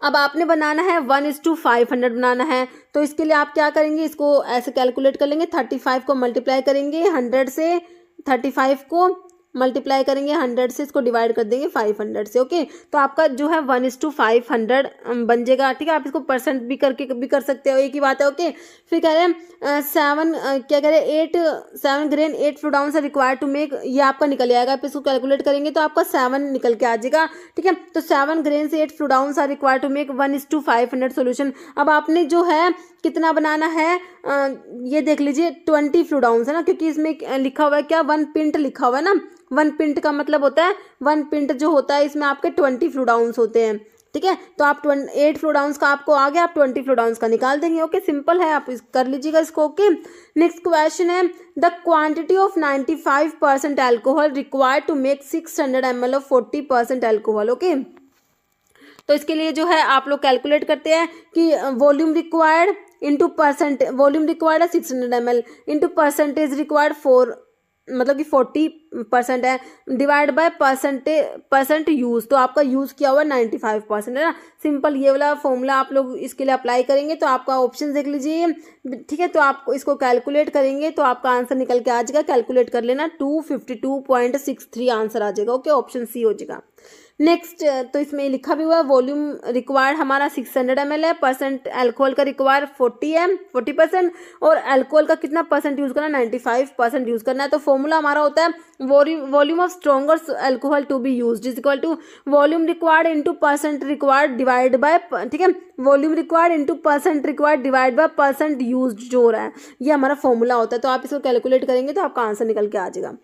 अब आपने बनाना है 1:500 बनाना है, तो इसके लिए आप क्या करेंगे, इसको ऐसे कैलकुलेट कर लेंगे, 35 को मल्टीप्लाई करेंगे 100 से, 35 को मल्टीप्लाई करेंगे 100 से, इसको डिवाइड कर देंगे 500 से। ओके, तो आपका जो है 1:500 बन जाएगा, ठीक है। आप इसको परसेंट भी करके भी कर सकते हो, एक ही बात है। ओके, फिर कह रहे हैं 7 grain 8 fluid ounce required to make, ये आपका निकल जाएगा, आप इसको कैलकुलेट करेंगे तो आपका 7 निकल के आ जाएगा, ठीक है। तो 7 ग्रेन से 8 fluid ounce required to make 1:500 solution. अब आपने जो है कितना बनाना है, ये देख लीजिए 20 फ्लूइड ounce है ना, क्योंकि इसमें लिखा हुआ है क्या, 1 pint लिखा हुआ है ना, 1 pint का मतलब होता है, 1 pint जो होता है इसमें आपके 20 फ्लूइड ounce होते हैं, ठीक है। तो आप 8 फ्लूइड ounce का आपको आ गया, आप 20 फ्लूइड ounce का निकाल देंगे। ओके, सिंपल है, आप कर लीजिएगा इसको। ओके, नेक्स्ट क्वेश्चन है, the quantity of 95% alcohol required to make 600 ml of 40% alcohol. Okay, तो इसके लिए जो है आप लोग कैलकुलेट करते हैं कि volume required into percent, volume required है 600 ml इंटू परसेंटेज रिक्वायर्ड 4, मतलब कि 40% है, डिवाइड बाय परसेंट यूज, तो आपका यूज किया हुआ 95% है ना। सिंपल ये वाला फॉर्मूला आप लोग इसके लिए अप्लाई करेंगे तो आपका ऑप्शन देख लीजिए, ठीक है। तो आपको इसको कैलकुलेट करेंगे तो आपका आंसर निकल के आ जाएगा, कैलकुलेट कर लेना, 252.63 आंसर आ जाएगा। ओके, ऑप्शन सी हो जाएगा। नेक्स्ट, तो इसमें लिखा भी हुआ है वॉल्यूम रिक्वायर्ड हमारा 600 ml है, परसेंट अल्कोहल का रिक्वायर 40%, और अल्कोहल का कितना परसेंट यूज करना, 95% यूज करना है। तो फॉर्मूला हमारा होता है volume of stronger alcohol to be used is equal to volume required into percent required divide by, ठीक है, volume required into percent required divide by percent used जो हो रहा है, ये हमारा फॉर्मूला होता है। तो आप इसको कैलकुलेट करेंगे तो आपका आंसर निकल के आ जाएगा।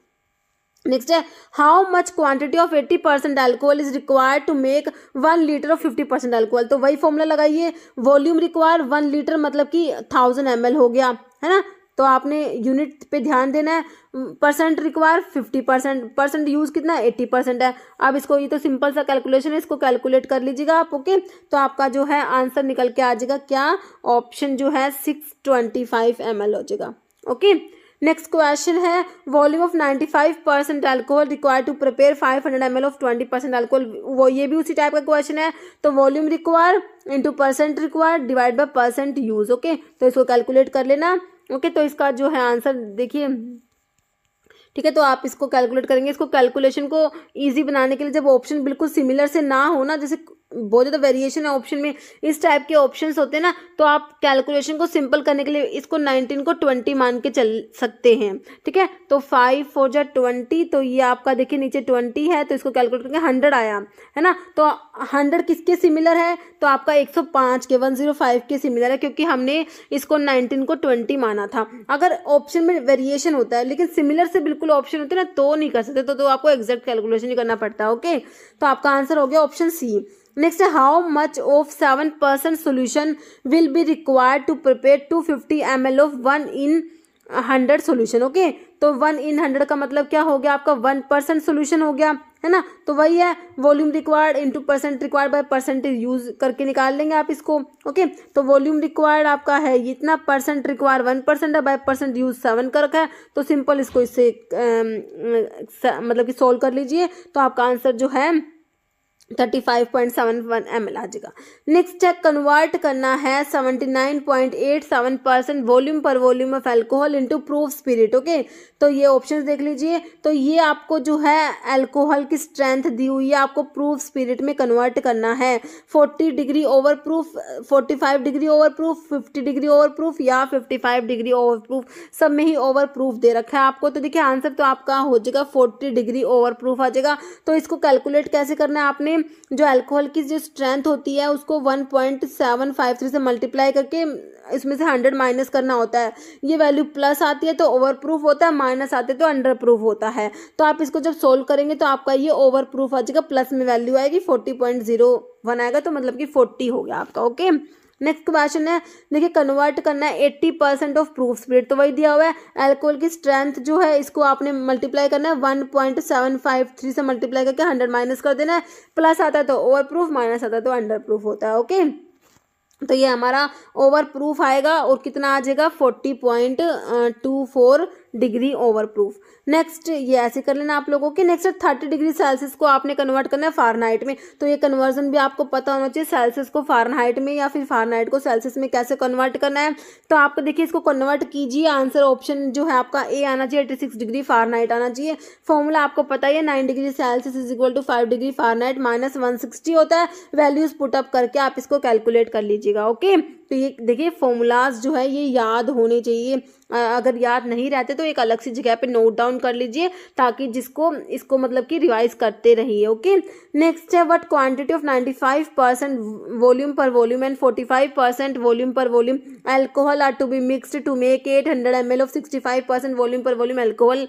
नेक्स्ट है, how much quantity of 80% alcohol is required to make 1 litre of 50% alcohol. तो वही फॉर्मूला लगाइए, वॉल्यूम रिक्वायर 1 लीटर मतलब कि 1000 ml हो गया, है ना। तो आपने यूनिट पे ध्यान देना है, परसेंट रिक्वायर 50%, परसेंट यूज कितना 80% है। अब इसको, ये तो सिंपल सा कैलकुलेशन है, इसको कैलकुलेट कर लीजिएगा आप। ओके, तो आपका जो है आंसर निकल के आ जाएगा क्या, ऑप्शन जो है 625 ml हो जाएगा। ओके, नेक्स्ट क्वेश्चन है, volume of 95% alcohol required to prepare 500 ml of 20% alcohol. वो ये भी उसी टाइप का क्वेश्चन है, तो volume require into percent require divide by percent use. Okay, तो इसको कैलकुलेट कर लेना। ओके, तो इसका जो है आंसर देखिए, ठीक है। तो आप इसको कैलकुलेट करेंगे, इसको कैलकुलेशन को इजी बनाने के लिए, जब ऑप्शन बिल्कुल सिमिलर से ना हो ना, जैसे बहुत ज़्यादा वेरिएशन है ऑप्शन में, इस टाइप के ऑप्शंस होते हैं ना, तो आप कैलकुलेशन को सिंपल करने के लिए इसको 19 को 20 मान के चल सकते हैं। ठीक है, तो 5 4 जा 20, तो ये आपका देखिए नीचे 20 है, तो इसको कैलकुलेट करके 100 आया है ना। तो 100 किसके सिमिलर है, तो आपका 105 के 105 के सिमिलर है, क्योंकि हमने इसको 19 को 20 माना था। अगर ऑप्शन में वेरिएशन होता है लेकिन सिमिलर से बिल्कुल ऑप्शन होते हैं ना, तो नहीं कर सकते, तो आपको एग्जैक्ट कैलकुलेशन ही करना पड़ता है। ओके, तो आपका आंसर हो गया ऑप्शन सी। नेक्स्ट है, how much of 7% solution will be required to prepare 250 ml of 1 in 100 solution. Okay, तो 1 in 100 का मतलब क्या हो गया, आपका 1% सोल्यूशन हो गया, है ना। तो वही है, volume required into percent required by percentage use करके निकाल लेंगे आप इसको। ओके, तो वॉल्यूम रिक्वायर्ड आपका है इतना, परसेंट रिक्वायर्ड 1% है, बाय परसेंट यूज 7 का रखा है, तो सिंपल इसको इससे मतलब कि सोल्व कर लीजिए, तो आपका आंसर जो है 35.71 ml आ जाएगा। नेक्स्ट है, कन्वर्ट करना है 79.87% volume per volume of alcohol into proof spirit. Okay, तो ये ऑप्शंस देख लीजिए, तो ये आपको जो है अल्कोहल की स्ट्रेंथ दी हुई है, आपको प्रूफ स्पिरिट में कन्वर्ट करना है। 40 degree over proof, 45 degree over proof, 50 degree over proof या 55 डिग्री ओवर प्रूफ, सब में ही ओवर प्रूफ दे रखा है आपको। तो देखिए आंसर तो आपका हो जाएगा 40 डिग्री ओवर प्रूफ आ जाएगा। तो इसको कैलकुलेट कैसे करना है, आपने जो अल्कोहल की जो स्ट्रेंथ होती है उसको 1.753 से मल्टीप्लाई करके इसमें से 100 माइनस करना होता है। ये वैल्यू प्लस आती है तो ओवर प्रूफ होता है, माइनस आते तो अंडर प्रूफ होता है। तो आप इसको जब सोल्व करेंगे तो आपका ये ओवर प्रूफ आ जाएगा, प्लस में वैल्यू आएगी 40.01 आएगा, तो मतलब कि 40 हो गया आपका। ओके, नेक्स्ट क्वेश्चन है, देखिए कन्वर्ट करना है 80% ऑफ प्रूफ स्पिरिट, तो वही दिया हुआ है अल्कोहल की स्ट्रेंथ जो है इसको आपने मल्टीप्लाई करना है 1.753 से मल्टीप्लाई करके 100 माइनस कर देना है, प्लस आता है तो ओवर प्रूफ, माइनस आता है तो अंडर प्रूफ होता है। ओके, तो ये हमारा ओवर प्रूफ आएगा और कितना आ जाएगा 40.24 डिग्री ओवर प्रूफ। नेक्स्ट ये ऐसे कर लेना आप लोगों के। नेक्स्ट 30 डिग्री सेल्सियस को आपने कन्वर्ट करना है फ़ारेनहाइट में, तो ये कन्वर्जन भी आपको पता होना चाहिए, सेल्सियस को फ़ारेनहाइट में या फिर फ़ारेनहाइट को सेल्सियस में कैसे कन्वर्ट करना है। तो आपको देखिए इसको कन्वर्ट कीजिए, आंसर ऑप्शन जो है आपका ए आना चाहिए, 86 डिग्री फ़ारेनहाइट आना चाहिए। फॉर्मूला आपको पता ही है, 9 degree Celsius is equal to 5 degree Fahrenheit minus 160 होता है। वैल्यूज़ पुटअप करके आप इसको कैलकुलेट कर लीजिएगा। ओके, तो ये देखिए फॉर्मूलाज जो है ये याद होने चाहिए, अगर याद नहीं रहते तो एक अलग सी जगह पे नोट डाउन कर लीजिए, ताकि जिसको इसको मतलब कि रिवाइज करते रहिए। ओके, नेक्स्ट है, what quantity of 95% volume per volume and 45% volume per volume alcohol are to be mixed to make 800 ml of 65% volume per volume alcohol.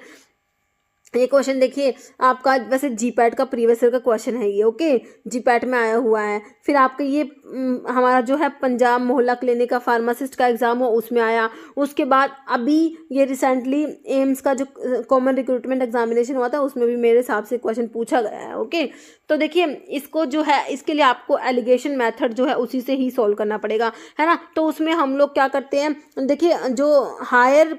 ये क्वेश्चन देखिए आपका वैसे जीपैट का प्रीवियस ईयर का क्वेश्चन है ये। ओके, जीपैट में आया हुआ है। फिर आपका ये हमारा जो है पंजाब मोहल्ला क्लिनिक का फार्मासिस्ट का एग्जाम हो उसमें आया। उसके बाद अभी ये रिसेंटली एम्स का जो कॉमन रिक्रूटमेंट एग्जामिनेशन हुआ था उसमें भी मेरे हिसाब से क्वेश्चन पूछा गया है। ओके, तो देखिए इसको जो है इसके लिए आपको एलिगेशन मेथड जो है उसी से ही सॉल्व करना पड़ेगा, है ना। तो उसमें हम लोग क्या करते हैं, देखिए जो हायर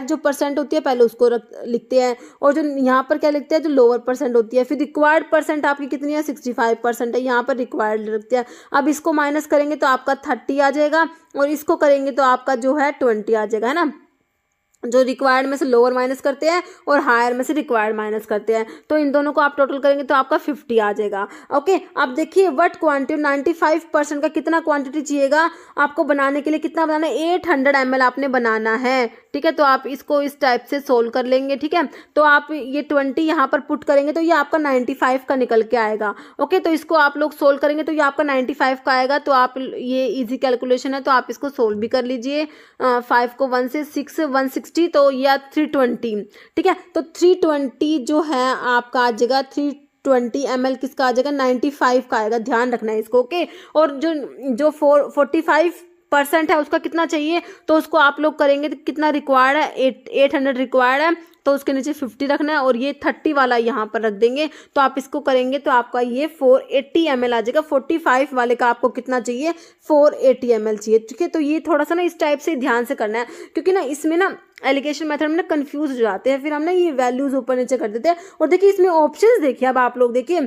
जो परसेंट होती है पहले उसको लिखते हैं, और जो यहाँ पर क्या लिखते हैं जो लोअर परसेंट होती है। फिर रिक्वायर्ड परसेंट आपकी कितनी है 65% है, यहाँ पर रिक्वायर्ड लिखते हैं। अब इसको माइनस करेंगे तो आपका 30 आ जाएगा, और इसको करेंगे तो आपका जो है 20 आ जाएगा, है ना। जो रिक्वायर्ड में से लोअर माइनस करते हैं और हायर में से रिक्वायर्ड माइनस करते हैं, तो इन दोनों को आप टोटल करेंगे तो आपका 50 आ जाएगा। ओके, अब देखिए व्हाट क्वांटिटी 95% का कितना क्वांटिटी चाहिएगा आपको बनाने के लिए, कितना बनाना है 800 ml आपने बनाना है। ठीक है, तो आप इसको इस टाइप से सोल्व कर लेंगे। ठीक है, तो आप ये 20 यहाँ पर पुट करेंगे तो ये आपका 95 का निकल के आएगा। ओके, तो इसको आप लोग सोल्व करेंगे तो ये आपका 95 का आएगा। तो आप ये इजी कैलकुलेशन है तो आप इसको सोल्व भी कर लीजिए। 5 को 1 से 6 160, तो या 320। ठीक है, तो 320 जो है आपका आ जाएगा 320 ml किसका आ जाएगा 95 का आएगा, ध्यान रखना है इसको। ओके, और जो 45% है उसका कितना चाहिए, तो उसको आप लोग करेंगे तो कितना रिक्वायर्ड है 800 रिक्वायर्ड है, तो उसके नीचे 50 रखना है और ये 30 वाला यहाँ पर रख देंगे। तो आप इसको करेंगे तो आपका ये 480 ml आ जाएगा। 45 वाले का आपको कितना चाहिए 480 ml चाहिए। ठीक है, तो ये थोड़ा सा ना इस टाइप से ध्यान से करना है, क्योंकि ना इसमें ना एलिगेशन मेथड में ना कंफ्यूज हो जाते हैं, फिर हम ना ये वैल्यूज ऊपर नीचे कर देते हैं। और देखिए इसमें ऑप्शंस देखिए, अब आप लोग देखिए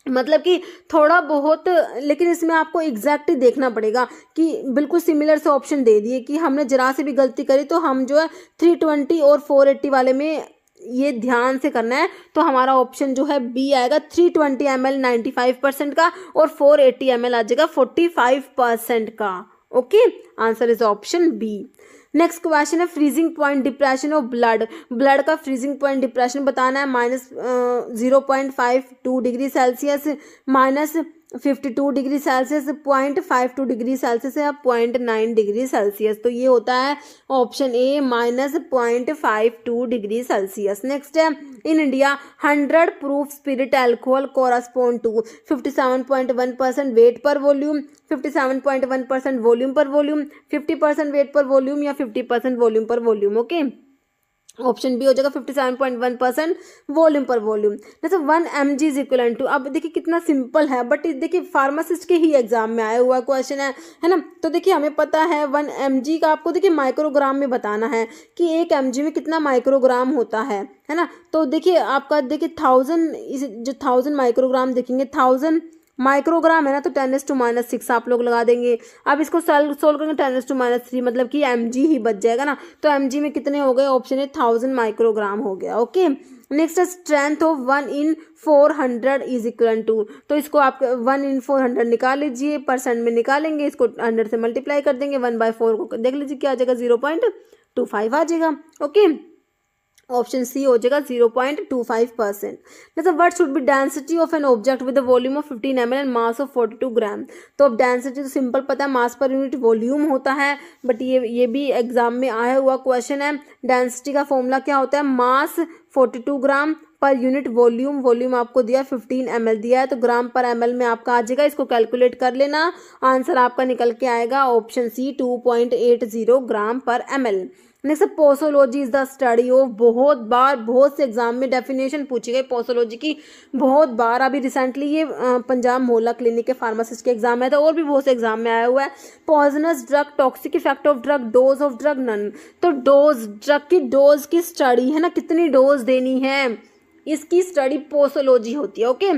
मतलब कि थोड़ा बहुत, लेकिन इसमें आपको एग्जैक्ट देखना पड़ेगा कि बिल्कुल सिमिलर से ऑप्शन दे दिए कि हमने जरा से भी गलती करी तो हम जो है 320 और 480 वाले में ये ध्यान से करना है। तो हमारा ऑप्शन जो है बी आएगा 320 ml 95% का और 480 ml आ जाएगा 45% का। Okay, answer is option B. Next question है freezing point depression of blood. Blood का फ्रीजिंग पॉइंट डिप्रेशन बताना है -0.52 degree Celsius, -52 degree Celsius, 0.52 degree Celsius या 0.9 डिग्री सेल्सियस। तो ये होता है option A -0.52 degree Celsius. Next है in India 100 proof spirit alcohol correspond to 57.1% weight per volume, 57.1% volume per volume, 50% weight per volume या 50% volume per volume. Okay, option B हो जाएगा 57.1% volume per volume. जैसे 1 mg is equal to, अब देखिए कितना simple है, but देखिए pharmacist के ही एग्जाम में आया हुआ क्वेश्चन है ना। तो देखिए हमें पता है 1 mg का आपको देखिए माइक्रोग्राम में बताना है कि 1 mg में कितना माइक्रोग्राम होता है ना। तो देखिए आपका देखिए 1000 माइक्रोग्राम देखेंगे, 1000 माइक्रोग्राम है ना, तो 10⁻⁻6 आप लोग लगा देंगे। अब इसको सोल्व करेंगे 10⁻3 मतलब कि mg ही बच जाएगा ना। तो mg में कितने हो गए, ऑप्शन है 1000 माइक्रोग्राम हो गया। ओके, नेक्स्ट है strength of 1 in 400 is equal to, तो इसको आप 1 in 400 निकाल लीजिए, परसेंट में निकालेंगे, इसको 100 से मल्टीप्लाई कर देंगे, 1/4 को देख लीजिए क्या आ जाएगा, 0.25 आ जाएगा। ओके, ऑप्शन सी हो जाएगा 0.25%। जैसे what should be density of an object with volume of 15 ml and mass of 42 ग्राम। तो अब डेंसिटी तो सिंपल पता है, मास पर यूनिट वॉल्यूम होता है, बट ये भी एग्जाम में आया हुआ क्वेश्चन है। डेंसिटी का फॉर्मूला क्या होता है, मास 42 ग्राम पर यूनिट वॉल्यूम, वॉल्यूम आपको दिया 15 ml दिया है, तो ग्राम पर ml में आपका आ जाएगा, इसको कैलकुलेट कर लेना, आंसर आपका निकल के आएगा option C 2.80 gram per ml। Next posology is the study of, बहुत से एग्जाम में डेफिनेशन पूछी गई पोसोलॉजी की बहुत बार। अभी रिसेंटली ये पंजाब मोहल्ला क्लिनिक के फार्मासिस्ट के एग्जाम में था और भी बहुत से एग्जाम में आया हुआ है। Poisonous drug, toxic effect of drug, dose of drug, none. तो डोज, ड्रग की डोज की स्टडी है ना, कितनी डोज देनी है, इसकी स्टडी पोसोलॉजी होती है। ओके,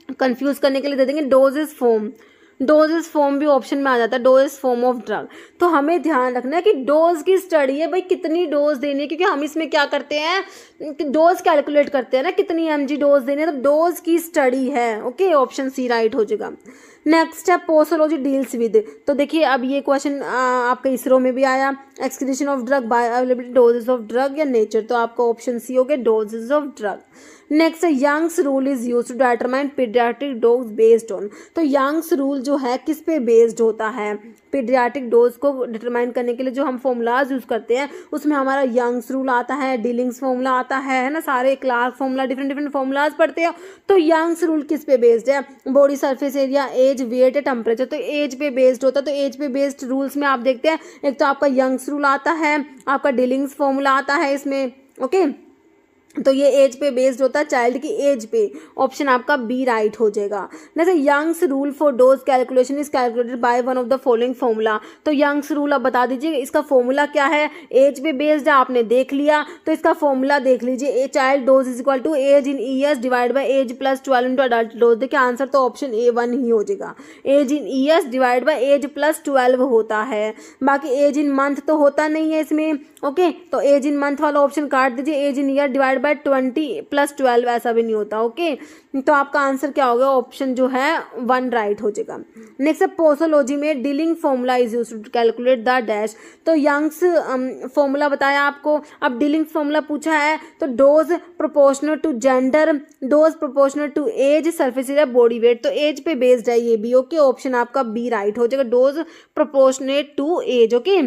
कंफ्यूज करने के लिए दे देंगे डोजेस फॉर्म, डोजेस फॉर्म भी ऑप्शन में आ जाता है, डोजेस फॉर्म ऑफ ड्रग। तो हमें ध्यान रखना है कि डोज की स्टडी है भाई, कितनी डोज देनी है, क्योंकि हम इसमें क्या करते हैं, डोज कैलकुलेट करते हैं ना, कितनी mg डोज देनी है, तो डोज की स्टडी है। ओके, ऑप्शन सी राइट हो जाएगा। नेक्स्ट है पोसोलॉजी डील्स विद, तो देखिए अब ये क्वेश्चन आपके इसरो में भी आया, excretion of drug, bioavailability, doses of drug या नेचर। तो आपका ऑप्शन सी हो गया डोजेस ऑफ ड्रग। नेक्स्ट है Young's rule is use to determine paediatric dose based on. तो यंग्स रूल जो है किस पे बेस्ड होता है, पीडियाट्रिक डोज को डिटरमाइन करने के लिए जो हम फॉर्मूलाज यूज करते हैं उसमें हमारा यंग्स रूल आता है, डीलिंग्स फॉर्मूला आता है ना, सारे क्लार्क फॉर्मूला, डिफरेंट फॉर्मूलाज पढ़ते हैं। तो यंग्स रूल किस पे बेस्ड है, body surface area, age, weight, temperature. तो एज पे बेस्ड होता है, तो एज पे बेस्ड रूल्स में आप देखते हैं एक तो आपका यंग्स रूल आता है, आपका डीलिंग्स फॉर्मूला आता है इसमें। ओके, तो ये एज पे बेस्ड होता है, चाइल्ड की एज पे, ऑप्शन आपका बी राइट हो जाएगा। जैसे Young's rule for dose calculation is calculated by one of the following formula. तो यंग्स रूल आप बता दीजिए, इसका फॉर्मूला क्या है, एज पे बेस्ड है, आपने देख लिया, तो इसका फॉर्मूला देख लीजिए, a child dose is equal to age in years divide by age plus 12 into adult dose. देखिए आंसर तो ऑप्शन ए 1 ही हो जाएगा, age in years divide by age plus 12 होता है, बाकी एज इन मंथ तो होता नहीं है इसमें। ओके, तो एज इन मंथ वाला ऑप्शन काट दीजिए, age in year divide by 20 plus 12 ऐसा भी नहीं होता। ओके, तो आपका आंसर क्या होगा, ऑप्शन जो है 1 राइट हो जाएगा। नेक्स्ट है पोसोलॉजी में Dilling formula is used to calculate the dash. तो यंग्स फॉर्मूला बताया आपको, अब डीलिंग फॉर्मूला पूछा है, तो dose proportional to gender, dose proportional to age, surface area, body weight. तो एज पे बेस्ड है ये भी। ओके, ऑप्शन आपका बी राइट हो जाएगा, dose proportionate to age. Okay,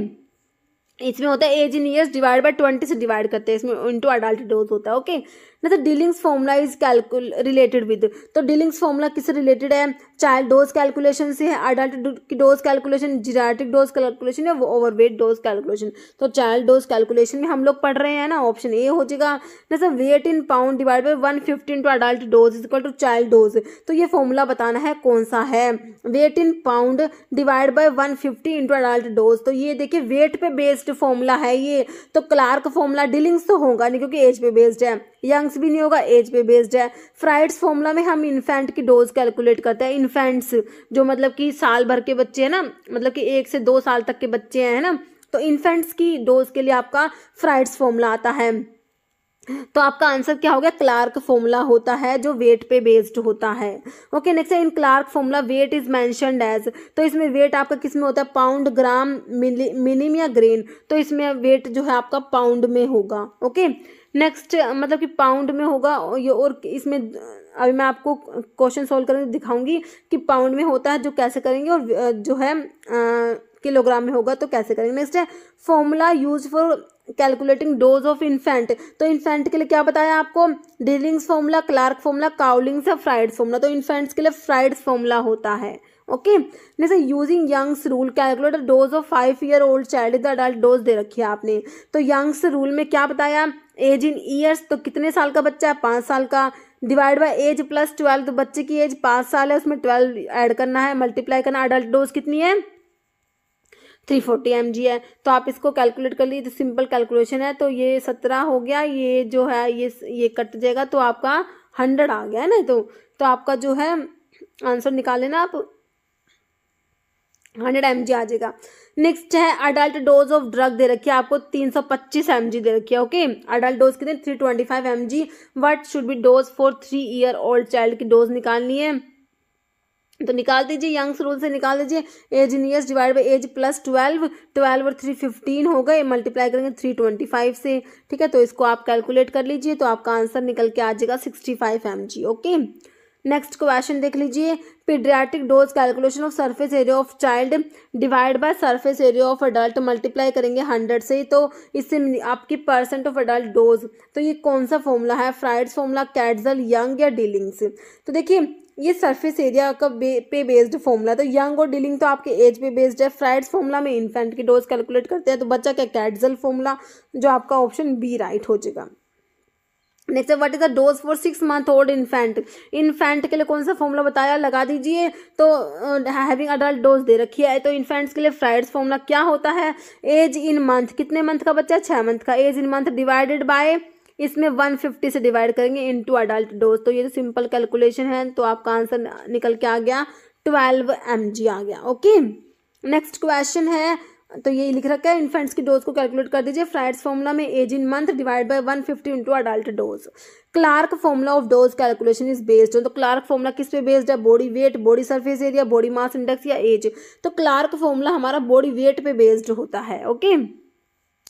इसमें होता है age in years divide by 20 से डिवाइड करते हैं, इसमें इनटू अडल्ट डोज होता है। ओके, ना तो dealings formula is related with, तो डीलिंग्स फॉर्मूला किससे रिलेटेड है, चाइल्ड डोज कैलकुलेशन से है, अडल्ट की dose calculation, geriatric dose calculation या ओवरवेट डोज कैलकुलेशन। तो चाइल्ड डोज कैलकुलेशन में हम लोग पढ़ रहे हैं ना, ऑप्शन ए हो जाएगा। जैसे weight in pound divide by 150 into adult dose is equal to child dose. तो ये फॉर्मूला बताना है कौन सा है, weight in pound divide by 150 into adult dose. तो ये देखिए वेट पे बेस्ड फॉर्मूला है ये, तो क्लार्क फॉर्मूला, डीलिंग्स तो होगा नहीं क्योंकि एज पे बेस्ड है, यंग्स भी नहीं होगा, एज पे बेस्ड है। फ्राइड्स फॉर्मूला में हम इन्फेंट की डोज कैलकुलेट करते हैं, इन्फेंट्स जो मतलब कि साल भर के बच्चे हैं ना, मतलब कि 1 से 2 साल तक के बच्चे हैं ना, तो इन्फेंट्स की डोज के लिए आपका फ्राइड्स फॉर्मूला आता है। तो आपका आंसर क्या हो गया, क्लार्क फॉर्मूला होता है जो वेट पे बेस्ड होता है। ओके, नेक्स्ट है in Clark formula weight is mentioned as, तो इसमें वेट आपका किस में होता है, पाउंड, ग्राम, मिलीम या ग्रेन, तो इसमें वेट जो है आपका पाउंड में होगा। ओके, नेक्स्ट मतलब कि पाउंड में होगा और इसमें अभी मैं आपको क्वेश्चन सोल्व करके दिखाऊंगी कि पाउंड में होता है जो कैसे करेंगे, और जो है किलोग्राम में होगा तो कैसे करेंगे। नेक्स्ट है formula use for calculating dose of infant, तो इन्फेंट के लिए क्या बताया आपको, डिलिंग्स फॉर्मूला, क्लार्क फॉर्मूला, काउलिंग्स या फ्राइड्स फॉर्मूला, तो इन्फेंट्स के लिए फ्राइड्स फॉर्मूला होता है। ओके, जैसे using Young's rule calculate dose of 5-year-old child is adult dose दे रखी है आपने, तो यंग्स रूल में क्या बताया, एज इन ईयर्स, तो कितने साल का बच्चा है, 5 साल का, डिवाइड बाय एज प्लस 12, तो बच्चे की एज 5 साल है, उसमें 12 ऐड करना है, मल्टीप्लाई करना, अडल्ट डोज कितनी है 340 mg है, तो आप इसको कैलकुलेट कर लीजिए, तो सिंपल कैलकुलेशन है, तो ये 17 हो गया, ये जो है ये कट जाएगा तो आपका 100 आ गया है ना, तो आपका जो है आंसर निकाल लेना आप, 100 mg आ जाएगा। नेक्स्ट है अडल्ट डोज ऑफ ड्रग दे रखी है आपको 325 mg दे रखी है। ओके, अडल्ट डोज कितने 325 mg, what should be dose for 3-year-old child की डोज निकालनी है, तो निकाल दीजिए, यंग्स रूल से निकाल दीजिए, age in years divide by age plus 12 और 315 हो गए, मल्टीप्लाई करेंगे 325 से, ठीक है, तो इसको आप कैलकुलेट कर लीजिए, तो आपका आंसर निकल के आ जाएगा 65 mg। ओके, नेक्स्ट क्वेश्चन देख लीजिए, paediatric dose calculation of surface area of child divide by surface area of adult, multiply करेंगे 100 से, तो इससे आपकी परसेंट ऑफ अडल्ट डोज, तो ये कौन सा फॉर्मूला है, फ्राइड्स फॉर्मूला, कैटजल, यंग या डीलिंग्स, तो देखिए ये सरफेस एरिया का पे बेस्ड फॉर्मूला, तो यंग और डीलिंग तो आपके एज पे बेस्ड है, फ्राइड्स फॉर्मूला में इन्फेंट की डोज कैलकुलेट करते हैं, तो बच्चा क्या कैटजल फॉर्मूला, जो आपका ऑप्शन बी राइट हो जाएगा। Next what is the dose for 6-month-old infant, infant के लिए कौन सा फॉर्मूला बताया, लगा दीजिए, तो हैविंग अडल्ट डोज दे रखी है, तो इन्फेंट्स के लिए फ्राइड्स फॉर्मूला क्या होता है, एज इन मंथ, कितने मंथ का बच्चा, 6 मंथ का, age in month divided by, इसमें 150 से डिवाइड करेंगे इनटू अडल्ट डोज, तो ये तो सिंपल कैलकुलेशन है, तो आपका आंसर निकल के आ गया 12 mg आ गया। ओके, नेक्स्ट क्वेश्चन है, तो ये लिख रखा है इन्फेंट्स की डोज को कैलकुलेट कर दीजिए, फ्राइड्स फॉर्मूला में age in month divide by 150 into adult dose, Clark formula of dose calculation is based on, तो क्लार्क फॉर्मूला किस पे बेस्ड है, body weight, body surface area, body mass index या age, तो Clark formula हमारा body weight पे based होता है। ओके,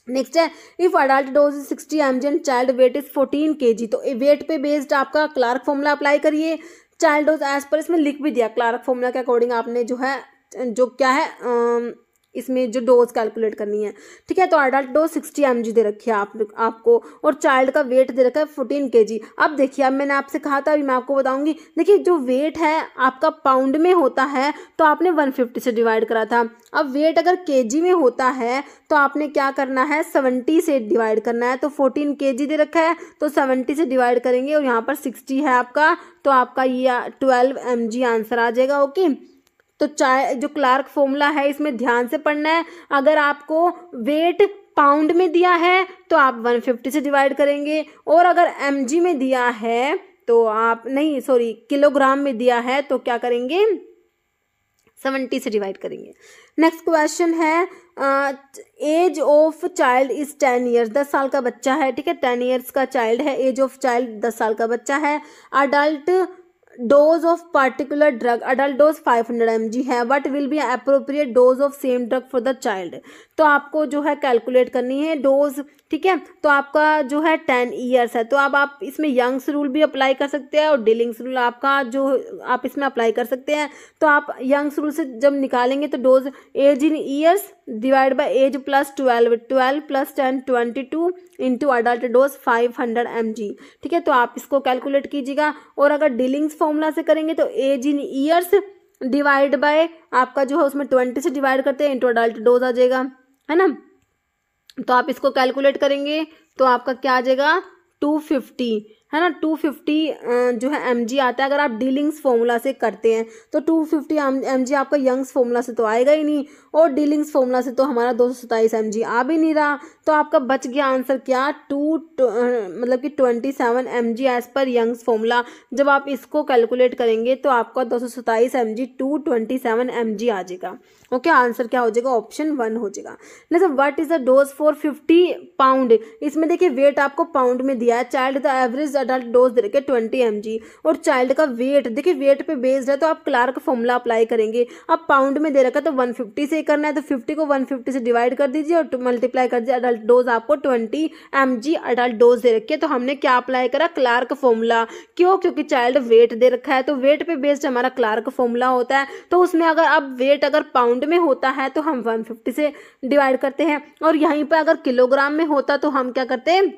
नेक्स्ट है if adult dose is 60 mg and child weight is 14 kg, तो वेट पे बेस्ड आपका क्लार्क फॉर्मूला अप्लाई करिए, चाइल्ड डोज एज पर इसमें लिख भी दिया क्लार्क फॉर्मूला के अकॉर्डिंग आपने जो है जो क्या है इसमें जो डोज कैलकुलेट करनी है, ठीक है, तो अडल्ट डोज 60 mg दे रखी है आपको, और चाइल्ड का वेट दे रखा है 14 kg। अब देखिए, अब मैंने आपसे कहा था, अभी मैं आपको बताऊंगी, देखिए जो वेट है आपका पाउंड में होता है तो आपने 150 से डिवाइड करा था, अब वेट अगर केजी में होता है तो आपने क्या करना है 70 से डिवाइड करना है, तो 14 kg दे रखा है तो 70 से डिवाइड करेंगे और यहाँ पर 60 है आपका, तो आपका ये 12 mg आंसर आ जाएगा। ओके, तो जो क्लार्क फॉर्मूला है इसमें ध्यान से पढ़ना है, अगर आपको वेट पाउंड में दिया है तो आप 150 से डिवाइड करेंगे, और अगर mg में दिया है तो आप नहीं, सॉरी, किलोग्राम में दिया है तो क्या करेंगे 70 से डिवाइड करेंगे। नेक्स्ट क्वेश्चन है age of child is 10 years, 10 साल का बच्चा है, ठीक है, 10 ईयर्स का चाइल्ड है, एज ऑफ चाइल्ड 10 साल का बच्चा है, adult dose of particular drug, adult dose 500 mg है, what will be appropriate dose of same drug for the child, तो आपको जो है कैलकुलेट करनी है डोज, ठीक है, तो आपका जो है 10 ईयर्स है, तो अब आप इसमें यंग्स रूल भी अप्लाई कर सकते हैं और डिलिंग्स रूल आपका जो आप इसमें अप्लाई कर सकते हैं, तो आप यंग्स रूल से जब निकालेंगे तो dose age in years divide by age plus 12 plus 10 22 into adult dose 500 mg, ठीक है, तो आप इसको कैलकुलेट कीजिएगा, और अगर डिलिंग्स फॉर्मूला से करेंगे तो age in years divide by आपका जो है उसमें 20 से डिवाइड करते हैं इंटू अडल्ट डोज आ जाएगा, है ना, तो आप इसको कैलकुलेट करेंगे तो आपका क्या आ जाएगा 250, है ना 250 जो है mg आता है अगर आप डीलिंग्स फॉर्मूला से करते हैं, तो 250 mg आपका यंग्स फॉर्मूला से तो आएगा ही नहीं, और डीलिंग्स फॉर्मूला से तो हमारा 227 mg आ भी नहीं रहा। तो आपका बच गया आंसर क्या, मतलब कि 27 mg as per Young's formula. जब आप इसको कैलकुलेट करेंगे तो आपका 227 mg 227 mg आ जाएगा। ओके, आंसर क्या हो जाएगा, ऑप्शन 1 हो जाएगा। लेकिन what is the dose for 50 pound, इसमें देखिए वेट आपको पाउंड में दिया है, child the average adult dose दे रखे 20 mg, और चाइल्ड का वेट देखिए वेट पे बेस्ड है तो आप क्लार्क फॉर्मूला अप्लाई करेंगे। अब पाउंड में दे रखा है तो 150 से ही करना है, तो 50 को 150 से डिवाइड कर दीजिए और मल्टीप्लाई कर दीजिए। अडल्ट डोज आपको 20 mg अडल्ट डोज दे रखी है, तो हमने क्या अप्लाई करा, क्लार्क फॉर्मूला। क्यों, क्योंकि चाइल्ड वेट दे रखा है तो वेट पे बेस्ड हमारा क्लार्क फॉर्मूला होता है। तो उसमें अगर अब वेट अगर पाउंड में होता है तो हम 150 से डिवाइड करते हैं, और यहीं पर अगर किलोग्राम में होता तो हम क्या करते हैं,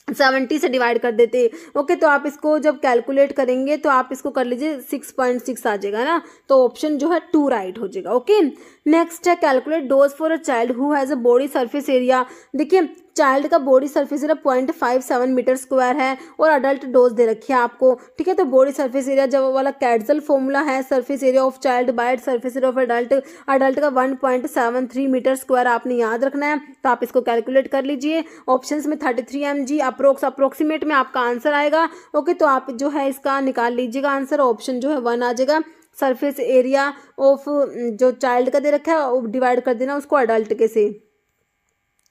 70 से डिवाइड कर देते। ओके, तो आप इसको जब कैलकुलेट करेंगे तो आप इसको कर लीजिए 6.6 आ जाएगा ना, तो ऑप्शन जो है 2 राइट हो जाएगा। ओके, नेक्स्ट है calculate dose for a child who has a body surface area. देखिए चाइल्ड का body surface area 0.57 meter square है और अडल्ट डोज दे रखी है आपको, ठीक है। तो बॉडी सरफेस एरिया जब वाला कैडजल फॉर्मूला है, surface area of child by surface area of adult, adult का 1.73 मीटर स्क्वायर आपने याद रखना है, तो आप इसको कैलकुलेट कर लीजिए। ऑप्शंस में 33 mg अप्रोक्सीमेट में आपका आंसर आएगा। ओके, तो आप जो है इसका निकाल लीजिएगा आंसर, ऑप्शन जो है 1 आ जाएगा। सरफेस एरिया ऑफ जो चाइल्ड का दे रखा है डिवाइड कर देना उसको अडल्ट के से,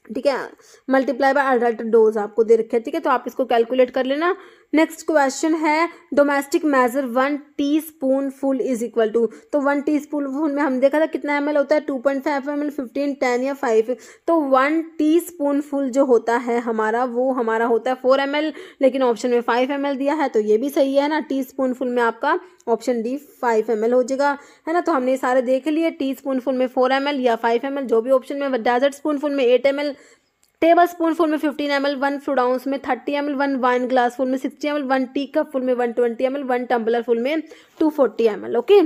ठीक है, मल्टीप्लाई बाय अडल्ट डोज आपको दे रखे है, ठीक है। तो आप इसको कैलकुलेट कर लेना। नेक्स्ट क्वेश्चन है domestic measure 1 teaspoon full is equal to, तो 1 टीस्पून फुल में हम देखा था कितना ml होता है, 2.5 ml, 15, 10 या 5, तो 1 टीस्पून फुल जो होता है हमारा वो हमारा होता है 4 ml, लेकिन ऑप्शन में 5 ml दिया है तो ये भी सही है ना, टीस्पून फुल में आपका ऑप्शन डी 5 ml हो जाएगा, है ना। तो हमने ये सारे देख लिए, टीस्पून फुल में 4 ml या 5 ml जो भी ऑप्शन में, डेजर्ट स्पून फुल में 8 ml, टेबल स्पून फुल में 15 ml, 1 फ्रूट आउंस में 30 ml, 1 वाइन ग्लास फुल में 60 ml, 1 टी कप फुल में 120 ml, 1 टम्बलर फुल में 240 ml। ओके,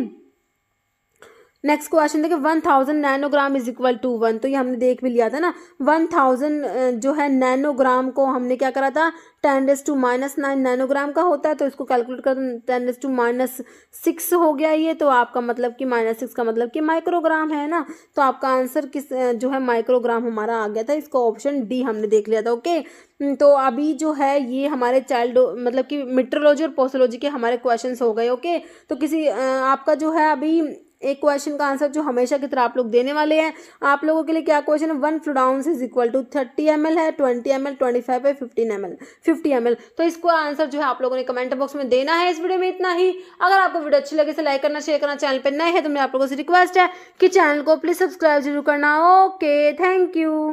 नेक्स्ट क्वेश्चन देखिए 1000 नैनोग्राम इज इक्वल टू 1, तो ये हमने देख भी लिया था ना। 1000 जो है नैनोग्राम को हमने क्या करा था, 10⁻⁹ नैनोग्राम का होता है, तो इसको कैलकुलेट कर 10⁻6 हो गया ये, तो आपका मतलब कि -6 का मतलब कि माइक्रोग्राम है ना, तो आपका आंसर किस जो है माइक्रोग्राम हमारा आ गया था, इसको ऑप्शन डी हमने देख लिया था। ओके, तो अभी जो है ये हमारे चाइल्ड मतलब कि मीटरोलॉजी और पोस्टोलॉजी के हमारे क्वेश्चंस हो गए। ओके, तो किसी आपका जो है अभी एक क्वेश्चन का आंसर जो हमेशा की तरह आप लोग देने वाले हैं, आप लोगों के लिए क्या क्वेश्चन है, 1 fluid ounce is equal to 30 ml है, 20 ml, 25 है, 50 ml। तो इसको आंसर जो है आप लोगों ने कमेंट बॉक्स में देना है। इस वीडियो में इतना ही। अगर आपको वीडियो अच्छी लगे तो लाइक करना, शेयर करना, चैनल पर नए हैं तो मैं आप लोगों से रिक्वेस्ट है कि चैनल को प्लीज सब्सक्राइब जरूर करना। Okay, thank you.